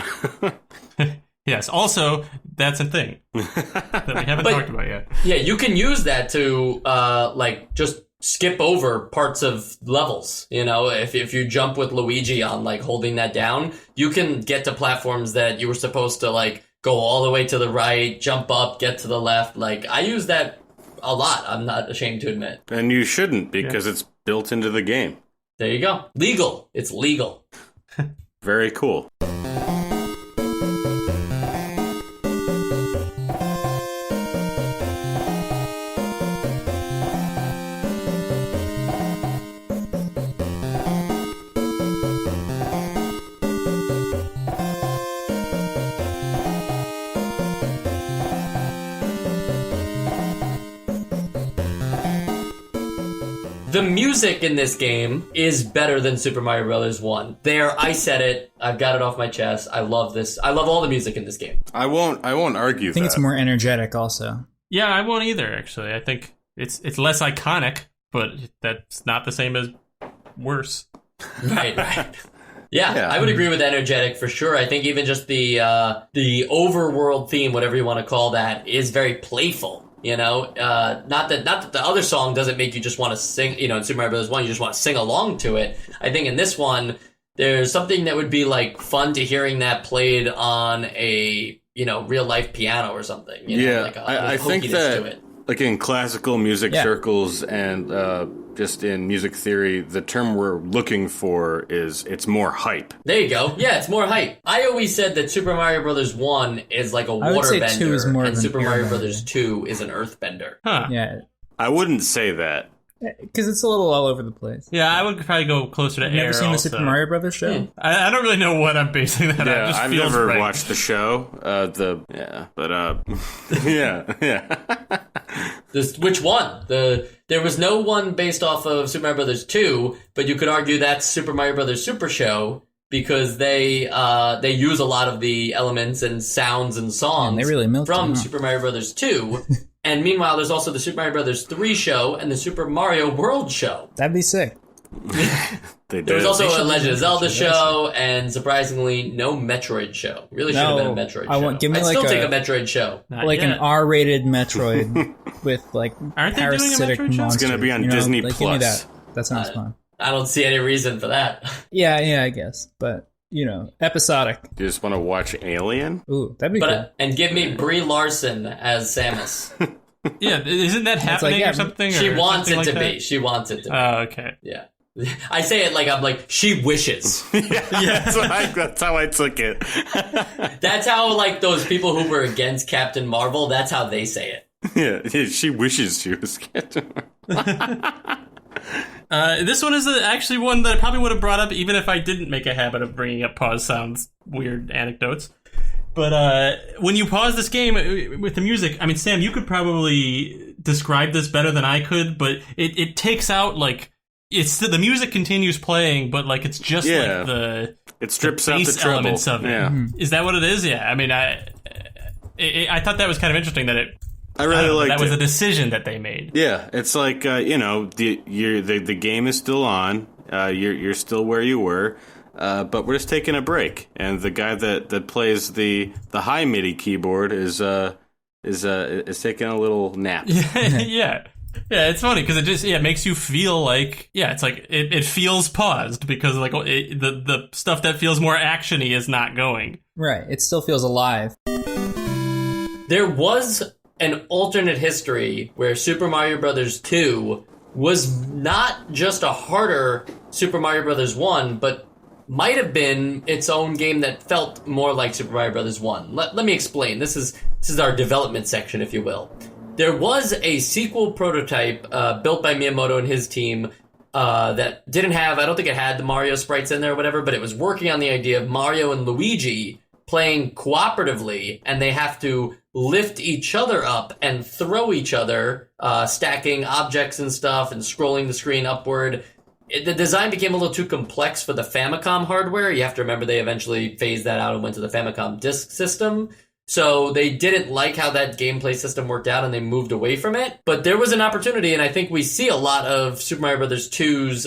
Yes, also, that's a thing that we haven't talked about yet. Yeah, you can use that to, just skip over parts of levels. If you jump with Luigi on, holding that down, you can get to platforms that you were supposed to, go all the way to the right, jump up, get to the left. I use that a lot, I'm not ashamed to admit. And you shouldn't, because it's built into the game. There you go. Legal. It's legal. Very cool. The music in this game is better than Super Mario Bros. 1. There, I said it. I've got it off my chest. I love this. I love all the music in this game. I won't argue I think it's more energetic also. Yeah, I won't either, actually. I think it's less iconic, but that's not the same as worse. Right. Yeah, I would agree with energetic for sure. I think even just the overworld theme, whatever you want to call that, is very playful. Not that the other song doesn't make you just want to sing, in Super Mario Bros. 1, you just want to sing along to it. I think in this one, there's something that would be fun to hearing that played on a, real life piano or something. I think that, to it. In classical music circles and just in music theory, the term we're looking for is it's more hype. There you go. Yeah, it's more hype. I always said that Super Mario Bros. 1 is like a waterbender, and Super Mario Bros. 2 is an earthbender. Huh. Yeah. I wouldn't say that. Because it's a little all over the place. Yeah, I would probably go closer to air. Never seen also. the Super Mario Brothers show? I don't really know what I'm basing that on. Yeah, It just I've feels never right. watched the show. Yeah. Which one? There was no one based off of Super Mario Bros. 2, but you could argue that's Super Mario Bros. Super Show, because they use a lot of the elements and sounds and songs they really milked from them, huh? Super Mario Bros. 2. And meanwhile, there's also the Super Mario Bros. 3 show and the Super Mario World show. That'd be sick. There was also a Legend of Zelda show, and surprisingly, no Metroid show. Really should have been a Metroid show. Give me I'd still take a Metroid show. Not Like yet. an R-rated Metroid with Aren't they doing a parasitic Metroid show? monsters. It's gonna be on Disney Give me Plus. that sounds fun. I don't see any reason for that. Yeah, I guess. But, episodic. You just want to watch Alien? Ooh, that'd be cool. And give me Brie Larson as Samus. Yeah, isn't that happening or something? She or wants something it to like be. She wants it to be. Oh, okay. Yeah. I say it like I'm like, she wishes. That's how I took it. That's how, those people who were against Captain Marvel, that's how they say it. Yeah, she wishes she was Captain Marvel. This one is actually one that I probably would have brought up even if I didn't make a habit of bringing up pause sounds, weird anecdotes. But when you pause this game with the music, I mean, Sam, you could probably describe this better than I could, but it takes out, the music continues playing, but, it's just, it strips out the bass treble. elements of it. Yeah. Is that what it is? Yeah, I mean, I thought that was kind of interesting that I really liked that was it. a decision that they made. Yeah, it's like the game is still on. You're still where you were, but we're just taking a break. And the guy that plays the high MIDI keyboard is taking a little nap. Yeah. Yeah, it's funny because it makes you feel like it's like it feels paused because the stuff that feels more actiony is not going. Right. It still feels alive. There was an alternate history where Super Mario Bros. 2 was not just a harder Super Mario Bros. 1, but might have been its own game that felt more like Super Mario Bros. 1. Let me explain. This is our development section, if you will. There was a sequel prototype built by Miyamoto and his team that didn't have, I don't think it had the Mario sprites in there or whatever, but it was working on the idea of Mario and Luigi playing cooperatively, and they have to lift each other up and throw each other, stacking objects and stuff and scrolling the screen upward. The design became a little too complex for the Famicom hardware. You have to remember they eventually phased that out and went to the Famicom disk system. So they didn't like how that gameplay system worked out and they moved away from it. But there was an opportunity, and I think we see a lot of Super Mario Bros. 2's,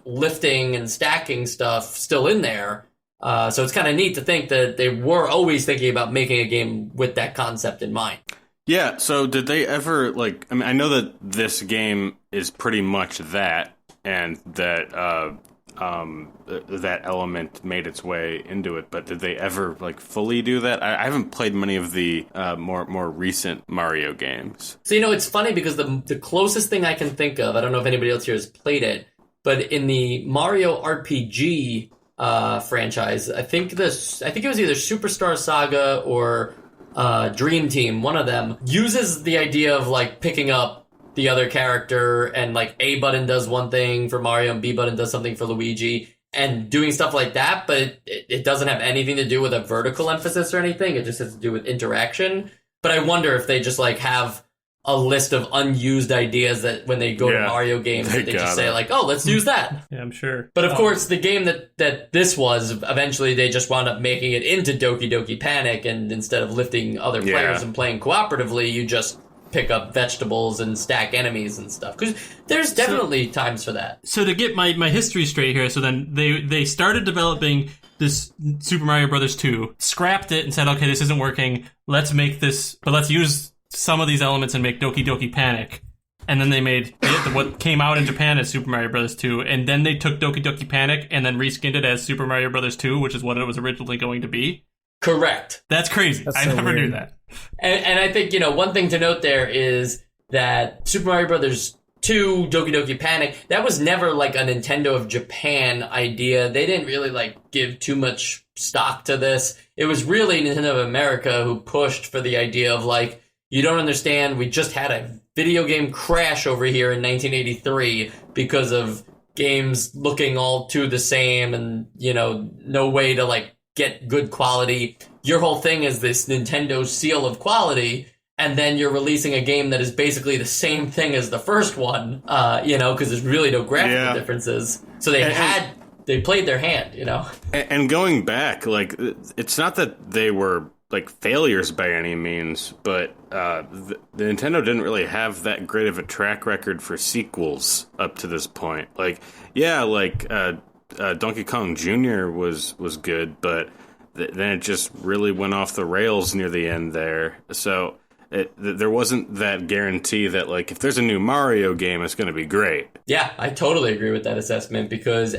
lifting and stacking stuff still in there. So it's kind of neat to think that they were always thinking about making a game with that concept in mind. Yeah, so did they ever, I know that this game is pretty much that, and that that element made its way into it, but did they ever, fully do that? I haven't played many of the more recent Mario games. So, it's funny because the closest thing I can think of, I don't know if anybody else here has played it, but in the Mario RPG franchise, I think it was either Superstar Saga or Dream Team, one of them, uses the idea of picking up the other character and A button does one thing for Mario and B button does something for Luigi and doing stuff like that, but it doesn't have anything to do with a vertical emphasis or anything. It just has to do with interaction. But I wonder if they just have a list of unused ideas that when they go to Mario games, they just say oh, let's use that. Yeah, I'm sure. But of course, the game that this was, eventually they just wound up making it into Doki Doki Panic, and instead of lifting other players and playing cooperatively, you just pick up vegetables and stack enemies and stuff. Because there's definitely times for that. So to get my history straight here, so then they started developing this Super Mario Bros. 2, scrapped it and said, okay, this isn't working, let's make this, but let's use some of these elements and make Doki Doki Panic. And then they made what came out in Japan as Super Mario Bros. 2, and then they took Doki Doki Panic and then reskinned it as Super Mario Bros. 2, which is what it was originally going to be. Correct. That's crazy. I never knew that. And I think, one thing to note there is that Super Mario Bros. 2, Doki Doki Panic, that was never a Nintendo of Japan idea. They didn't really give too much stock to this. It was really Nintendo of America who pushed for the idea of you don't understand, we just had a video game crash over here in 1983 because of games looking all too the same and, no way to get good quality. Your whole thing is this Nintendo seal of quality, and then you're releasing a game that is basically the same thing as the first one, because there's really no graphical differences. So they played their hand, And going back, it's not that they were failures by any means, but the Nintendo didn't really have that great of a track record for sequels up to this point. Donkey Kong Jr. was good, but then it just really went off the rails near the end there. So there wasn't that guarantee that if there's a new Mario game, it's going to be great. Yeah, I totally agree with that assessment because,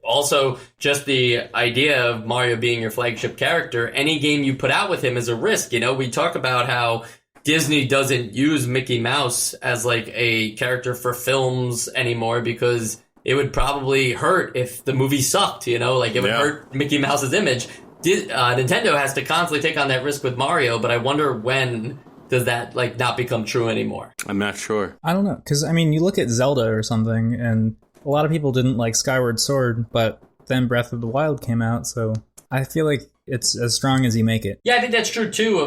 also just the idea of Mario being your flagship character, any game you put out with him is a risk. We talk about how Disney doesn't use Mickey Mouse as a character for films anymore because it would probably hurt if the movie sucked, it would hurt Mickey Mouse's image. Nintendo has to constantly take on that risk with Mario, but I wonder when does that not become true anymore? I'm not sure. I don't know, because you look at Zelda or something, and a lot of people didn't like Skyward Sword, but then Breath of the Wild came out, so I feel like it's as strong as you make it. Yeah, I think that's true too.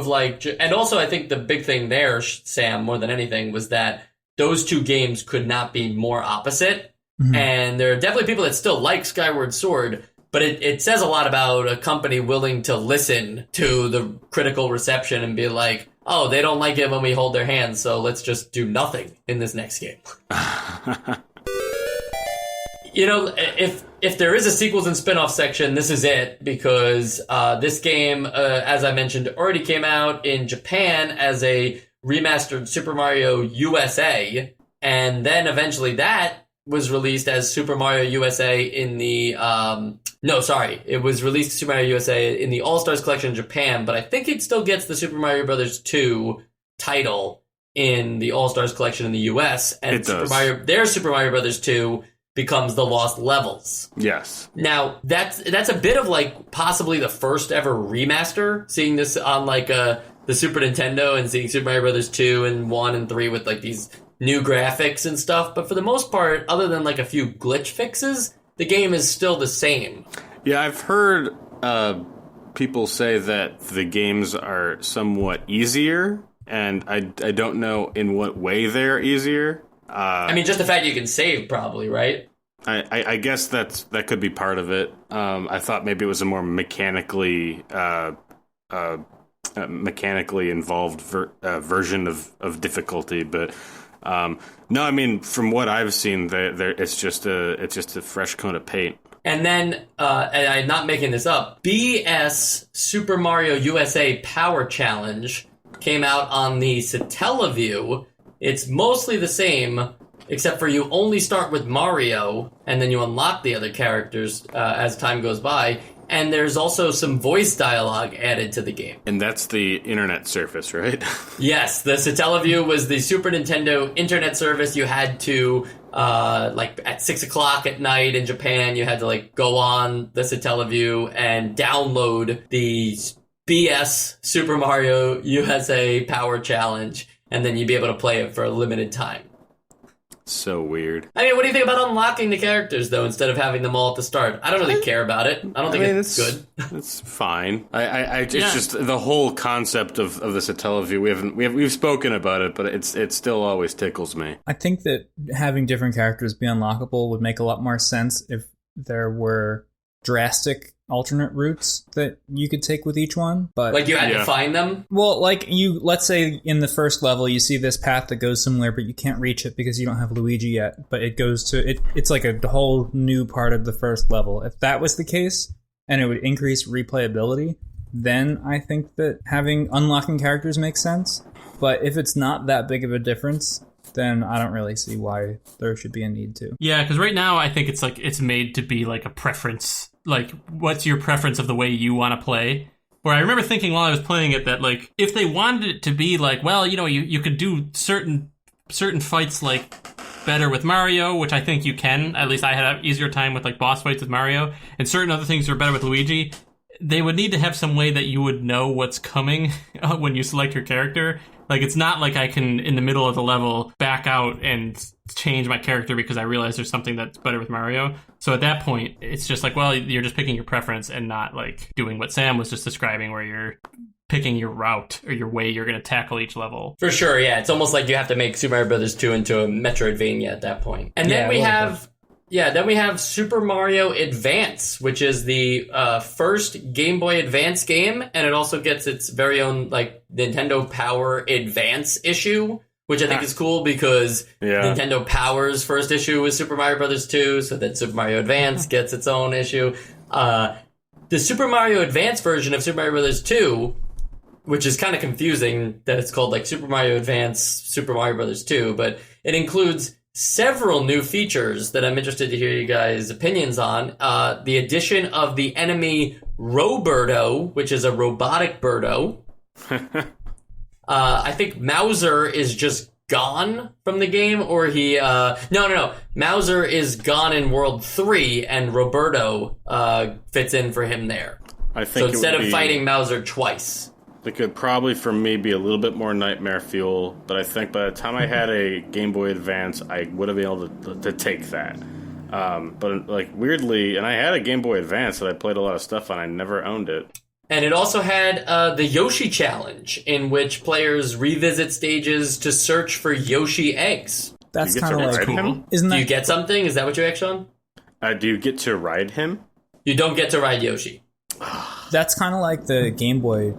And also I think the big thing there, Sam, more than anything, was that those two games could not be more opposite. Mm-hmm. And there are definitely people that still like Skyward Sword, but it says a lot about a company willing to listen to the critical reception and be oh, they don't like it when we hold their hands, so let's just do nothing in this next game. If there is a sequels and spin-off section, this is it, because this game, as I mentioned, already came out in Japan as a remastered Super Mario USA, and then eventually that was released as Super Mario USA in the it was released Super Mario USA in the All-Stars Collection in Japan, but I think it still gets the Super Mario Bros. 2 title in the All-Stars Collection in the US, and it does. Super Mario Bros. 2 becomes the Lost Levels. Yes. Now, that's a bit of like possibly the first ever remaster, seeing this on like the Super Nintendo and seeing Super Mario Brothers 2 and 1 and 3 with like these new graphics and stuff. But for the most part, other than like a few glitch fixes, the game is still the same. Yeah, I've heard people say that the games are somewhat easier, and I don't know in what way they're easier. I mean, just the fact you can save, probably, right? I guess that could be part of it. I thought maybe it was a more mechanically involved version of difficulty, but no, I mean, from what I've seen, it's just a fresh coat of paint. And then, and I'm not making this up, BS Super Mario USA Power Challenge came out on the Satellaview. It's mostly the same, except for you only start with Mario, and then you unlock the other characters as time goes by. And there's also some voice dialogue added to the game. And that's the internet service, right? Yes, the Satellaview was the Super Nintendo internet service. You had to, like, at 6 o'clock at night in Japan, you had to, like, go on the Satellaview and download the BS Super Mario USA Power Challenge, and then you'd be able to play it for a limited time. So weird. I mean, what do you think about unlocking the characters, though, instead of having them all at the start? I don't really care about it. I don't think it's good. It's fine. It's just the whole concept of the Satellaview. We've spoken about it, but it still always tickles me. I think that having different characters be unlockable would make a lot more sense if there were drastic alternate routes that you could take with each one, but like you had to find them. Well, like let's say in the first level you see this path that goes somewhere, but you can't reach it because you don't have Luigi yet. But it goes to it. It's like a whole new part of the first level. If that was the case, and it would increase replayability, then I think that having unlocking characters makes sense. But if it's not that big of a difference, then I don't really see why there should be a need to. Yeah, because right now I think it's made to be like a preference. Like, what's your preference of the way you want to play? Where I remember thinking while I was playing it that, like, if they wanted it to be like, well, you know, you could do certain fights, like, better with Mario, which I think you can. At least I had an easier time with, like, boss fights with Mario. And certain other things are better with Luigi. They would need to have some way that you would know what's coming when you select your character. Like, it's not like I can, in the middle of the level, back out and change my character because I realize there's something that's better with Mario. So at that point, it's just like, well, you're just picking your preference and not, like, doing what Sam was just describing, where you're picking your route or your way you're going to tackle each level. For sure, yeah. It's almost like you have to make Super Mario Brothers 2 into a Metroidvania at that point. And then we have Super Mario Advance, which is the first Game Boy Advance game, and it also gets its very own, like, Nintendo Power Advance issue, which I think is cool because Nintendo Power's first issue was Super Mario Brothers 2, so then Super Mario Advance gets its own issue. The Super Mario Advance version of Super Mario Brothers 2, which is kind of confusing that it's called, like, Super Mario Advance, Super Mario Brothers 2, but it includes several new features that I'm interested to hear you guys' opinions on. The addition of the enemy Roberto, which is a robotic birdo. I think Mauser is just gone from the game, or he... No. Mauser is gone in World 3, and Roberto fits in for him there. I think so instead of fighting Mauser twice... It could probably, for me, be a little bit more nightmare fuel, but I think by the time I had a Game Boy Advance, I would have been able to take that. But, like, weirdly, and I had a Game Boy Advance that I played a lot of stuff on, I never owned it. And it also had the Yoshi Challenge, in which players revisit stages to search for Yoshi eggs. That's kind of like cool. Isn't that... Do you get something? Is that what you asked, Sean? Do you get to ride him? You don't get to ride Yoshi. That's kind of like the Game Boy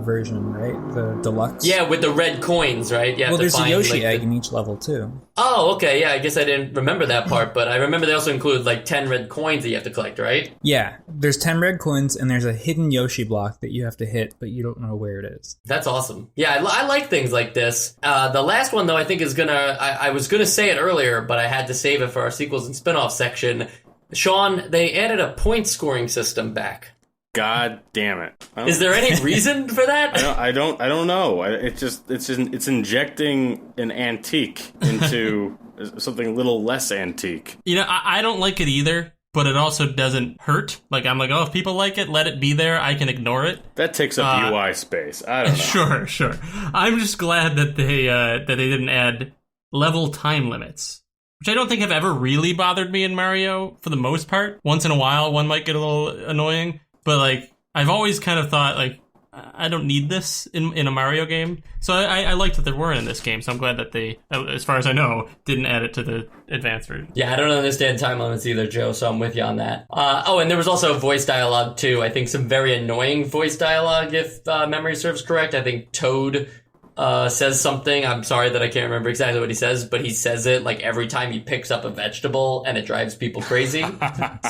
version, right? The deluxe. Yeah, with the red coins, right? You have well, to there's find, a Yoshi like, egg in each level too. Oh, okay. Yeah, I guess I didn't remember that part, but I remember they also include like 10 red coins that you have to collect, right? Yeah, there's 10 red coins, and there's a hidden Yoshi block that you have to hit, but you don't know where it is. That's awesome. Yeah, I like things like this. The last one, though, I think is gonna... I was gonna say it earlier, but I had to save it for our sequels and spin-off section. Sean, they added a point scoring system back. God damn it! Is there any reason for that? I don't know. It's injecting an antique into something a little less antique. You know, I don't like it either, but it also doesn't hurt. Like, I'm like, oh, if people like it, let it be there. I can ignore it. That takes up UI space. I don't know. Sure. I'm just glad that they didn't add level time limits, which I don't think have ever really bothered me in Mario for the most part. Once in a while, one might get a little annoying, but like I've always kind of thought like I don't need this in a Mario game. So I liked that there weren't in this game. So I'm glad that they, as far as I know, didn't add it to the advanced version. Yeah, I don't understand time limits either, Joe, so I'm with you on that. And there was also voice dialogue, too. I think some very annoying voice dialogue, if memory serves correct. I think Toad says something. I'm sorry that I can't remember exactly what he says, but he says it like every time he picks up a vegetable, and it drives people crazy.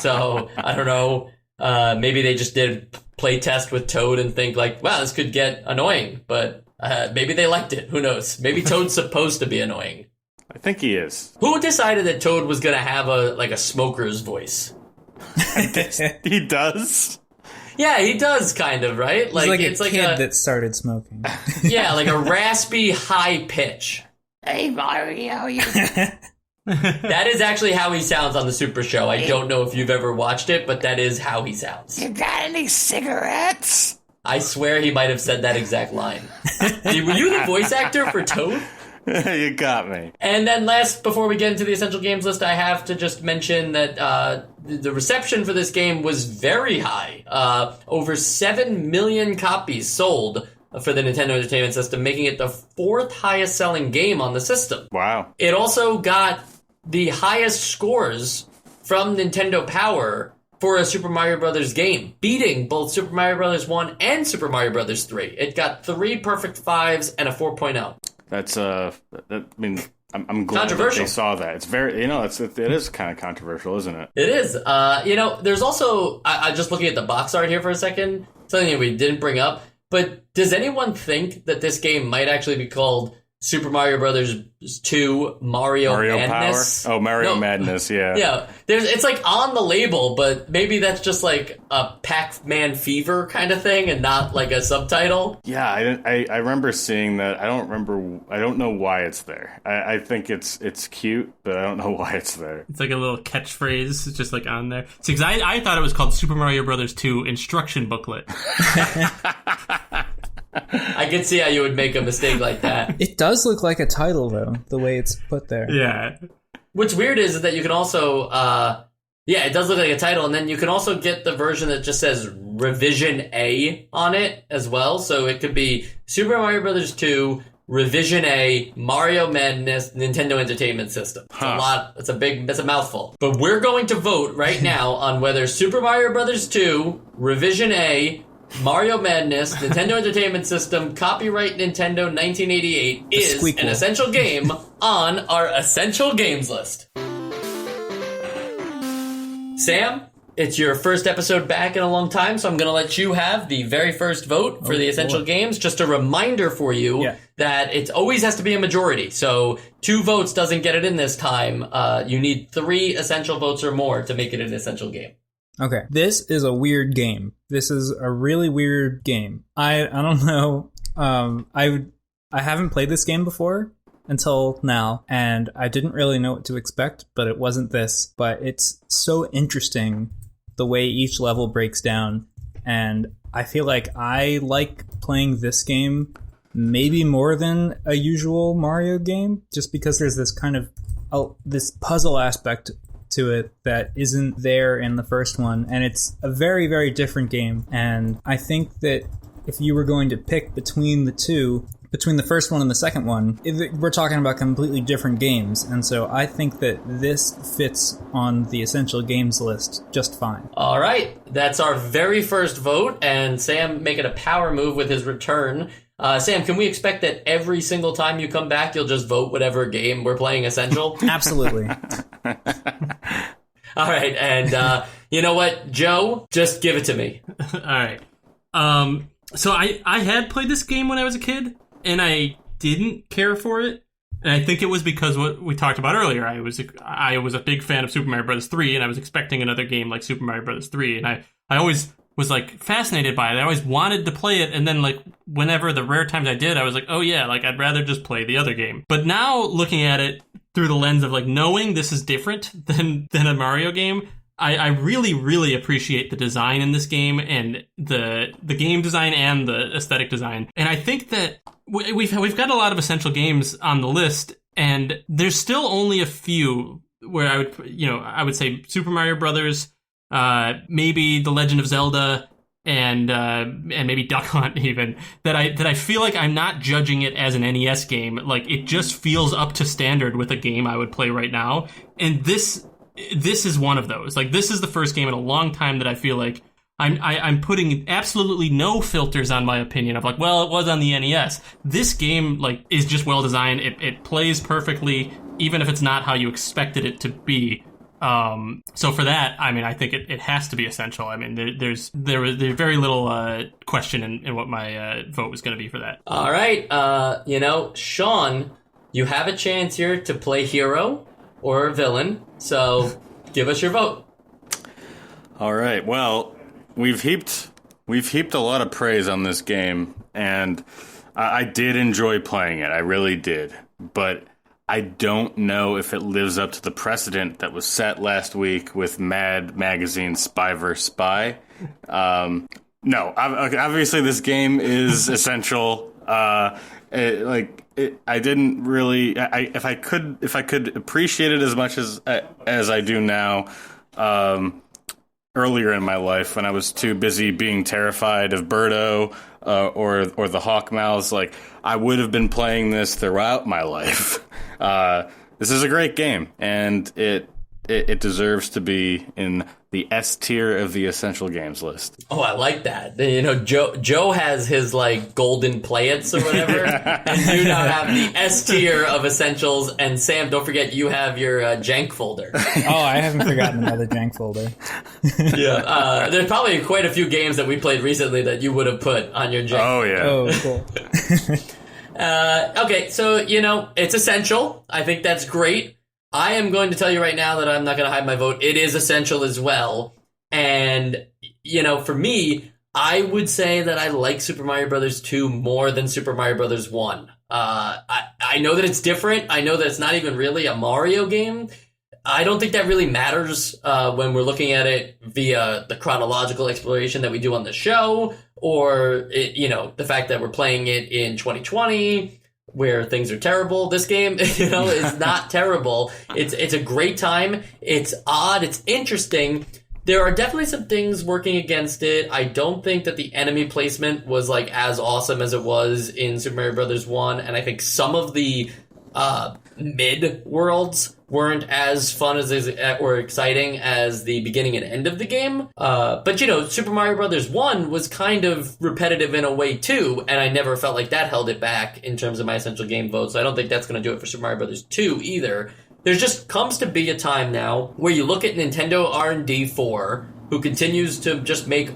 So, I don't know. Maybe they just did play test with Toad and think like, wow, this could get annoying, but maybe they liked it. Who knows? Maybe Toad's supposed to be annoying. I think he is. Who decided that Toad was going to have a smoker's voice? He does? Yeah, he does kind of, right? He's like it's a kid that started smoking. Yeah, like a raspy high pitch. Hey, Mario, you... That is actually how he sounds on the Super Show. I don't know if you've ever watched it, but that is how he sounds. You got any cigarettes? I swear he might have said that exact line. Were you the voice actor for Toad? You got me. And then last, before we get into the Essential Games list, I have to just mention that the reception for this game was very high. Over 7 million copies sold for the Nintendo Entertainment System, making it the 4th highest selling game on the system. Wow. It also got the highest scores from Nintendo Power for a Super Mario Bros. Game, beating both Super Mario Bros. 1 and Super Mario Bros. 3. It got 3 perfect 5s and a 4.0. That's, I mean, I'm glad that they saw that. It's very, it is kind of controversial, isn't it? It is. There's also, I just looking at the box art here for a second, something that we didn't bring up, but does anyone think that this game might actually be called Super Mario Brothers 2 Mario Madness? Power? Oh, Mario Madness, yeah. Yeah, it's like on the label, but maybe that's just like a Pac-Man Fever kind of thing and not like a subtitle. Yeah, I remember seeing that. I don't know why it's there. I think it's cute, but I don't know why it's there. It's like a little catchphrase. It's just like on there. See, because I thought it was called Super Mario Brothers 2 Instruction Booklet. I can see how you would make a mistake like that. It does look like a title, though, the way it's put there. Yeah. What's weird is that you can also, it does look like a title, and then you can also get the version that just says Revision A on it as well. So it could be Super Mario Bros. 2, Revision A, Mario Madness, Nintendo Entertainment System. It's a lot. It's a mouthful. But we're going to vote right now on whether Super Mario Bros. 2, Revision A, Mario Madness, Nintendo Entertainment System, copyright Nintendo 1988 is an essential game on our essential games list. Sam, it's your first episode back in a long time, so I'm going to let you have the very first vote for the essential games. Just a reminder for you that it always has to be a majority. So 2 votes doesn't get it in this time. You need 3 essential votes or more to make it an essential game. Okay, this is a weird game. This is a really weird game. I don't know. I haven't played this game before until now, and I didn't really know what to expect, but it wasn't this. But it's so interesting the way each level breaks down, and I feel like I like playing this game maybe more than a usual Mario game, just because there's this kind of this puzzle aspect to it that isn't there in the first one, and it's a very, very different game. And I think that if you were going to pick between the two, between the first one and the second one, we're talking about completely different games, and so I think that this fits on the essential games list just fine. All right, that's our very first vote, and Sam making a power move with his return. Sam, can we expect that every single time you come back, you'll just vote whatever game we're playing essential? Absolutely. All right, and you know what, Joe? Just give it to me. All right. So I had played this game when I was a kid, and I didn't care for it. And I think it was because what we talked about earlier. I was a big fan of Super Mario Bros. 3, and I was expecting another game like Super Mario Bros. 3, and I always was like fascinated by it. I always wanted to play it, and then like whenever the rare times I did, I was like, oh yeah, like I'd rather just play the other game. But now looking at it, through the lens of like knowing this is different than a Mario game, I really, really appreciate the design in this game and the game design and the aesthetic design. And I think that we've got a lot of essential games on the list, and there's still only a few where I would say Super Mario Brothers, maybe The Legend of Zelda, and maybe Duck Hunt even, that I feel like I'm not judging it as an NES game. Like, it just feels up to standard with a game I would play right now. And this is one of those. Like, this is the first game in a long time that I feel like I'm putting absolutely no filters on my opinion of like, well, it was on the NES. This game, like, is just well designed. It plays perfectly, even if it's not how you expected it to be. So for that, I mean, I think it has to be essential. I mean, there's very little question in what my vote was going to be for that. All right, Sean, you have a chance here to play hero or villain, so give us your vote. All right, well, we've heaped a lot of praise on this game, and I did enjoy playing it. I really did, but I don't know if it lives up to the precedent that was set last week with Mad Magazine's Spy vs. Spy. No, obviously this game is essential. I didn't really. If I could appreciate it as much as I do now. Earlier in my life, when I was too busy being terrified of Birdo or the Hawkmouths, like, I would have been playing this throughout my life. This is a great game, and it deserves to be in the S tier of the essential games list. Oh, I like that. You know, Joe has his like golden playets or whatever, and you now have the S tier of essentials. And Sam, don't forget you have your jank folder. Oh, I haven't forgotten another jank folder. Yeah, there's probably quite a few games that we played recently that you would have put on your jank. Oh yeah. Oh, cool. Okay, so it's essential. I think that's great. I am going to tell you right now that I'm not going to hide my vote. It is essential as well. And, for me, I would say that I like Super Mario Bros. 2 more than Super Mario Bros. 1. I know that it's different. I know that it's not even really a Mario game. I don't think that really matters when we're looking at it via the chronological exploration that we do on the show, or, the fact that we're playing it in 2020. Where things are terrible. This game, is not terrible. It's a great time. It's odd. It's interesting. There are definitely some things working against it. I don't think that the enemy placement was like as awesome as it was in Super Mario Bros. 1, and I think some of the mid worlds weren't as fun or exciting as the beginning and end of the game. But Super Mario Bros. 1 was kind of repetitive in a way too, and I never felt like that held it back in terms of my essential game vote, so I don't think that's going to do it for Super Mario Bros. 2 either. There just comes to be a time now where you look at Nintendo R&D 4, who continues to just make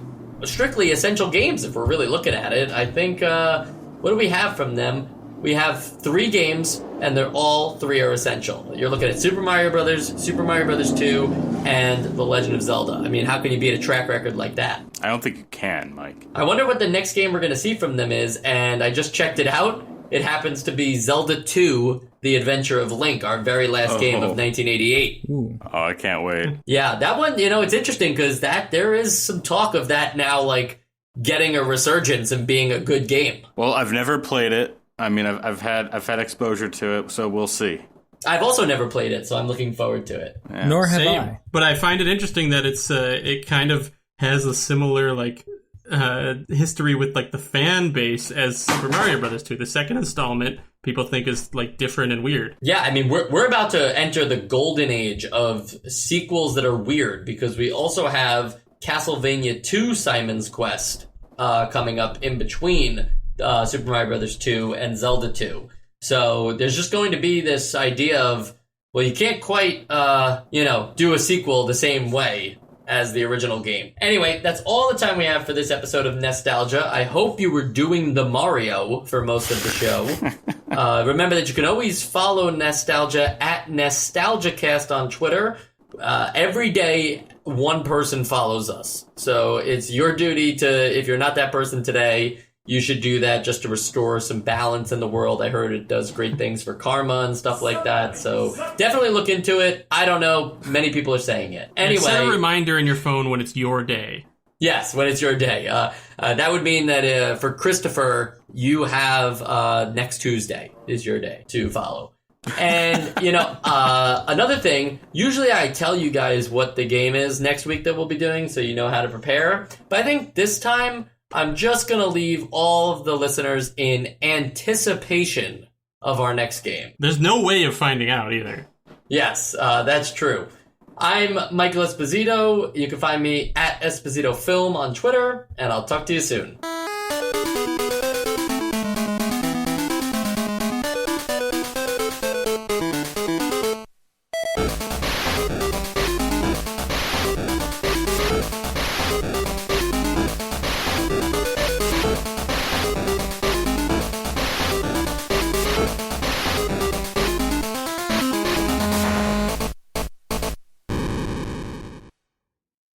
strictly essential games if we're really looking at it. I think, what do we have from them? We have 3 games, and they're all 3 are essential. You're looking at Super Mario Brothers, Super Mario Brothers 2, and The Legend of Zelda. I mean, how can you beat a track record like that? I don't think you can, Mike. I wonder what the next game we're going to see from them is, and I just checked it out. It happens to be Zelda 2, The Adventure of Link, our very last game of 1988. Oh, I can't wait. Yeah, that one, it's interesting because there is some talk of that now, like, getting a resurgence and being a good game. Well, I've never played it. I mean, I've had exposure to it, so we'll see. I've also never played it, so I'm looking forward to it. Yeah. Nor have Same. I. But I find it interesting that it kind of has a similar history with like the fan base as Super Mario Brothers 2. The second installment, people think is like different and weird. Yeah, I mean, we're about to enter the golden age of sequels that are weird, because we also have Castlevania 2 Simon's Quest coming up in between Super Mario Bros. 2 and Zelda 2. So there's just going to be this idea of, well, you can't quite, do a sequel the same way as the original game. Anyway, that's all the time we have for this episode of Nostalgia. I hope you were doing the Mario for most of the show. Remember that you can always follow Nostalgia at NostalgiaCast on Twitter. Every day, one person follows us. So it's your duty to, if you're not that person today, you should do that just to restore some balance in the world. I heard it does great things for karma and stuff like that. So definitely look into it. I don't know. Many people are saying it. Anyway. Set a reminder in your phone when it's your day. Yes, when it's your day. That would mean that for Christopher, you have next Tuesday is your day to follow. And, another thing, usually I tell you guys what the game is next week that we'll be doing so you know how to prepare. But I think this time, I'm just going to leave all of the listeners in anticipation of our next game. There's no way of finding out either. Yes, that's true. I'm Michael Esposito. You can find me at Esposito Film on Twitter, and I'll talk to you soon.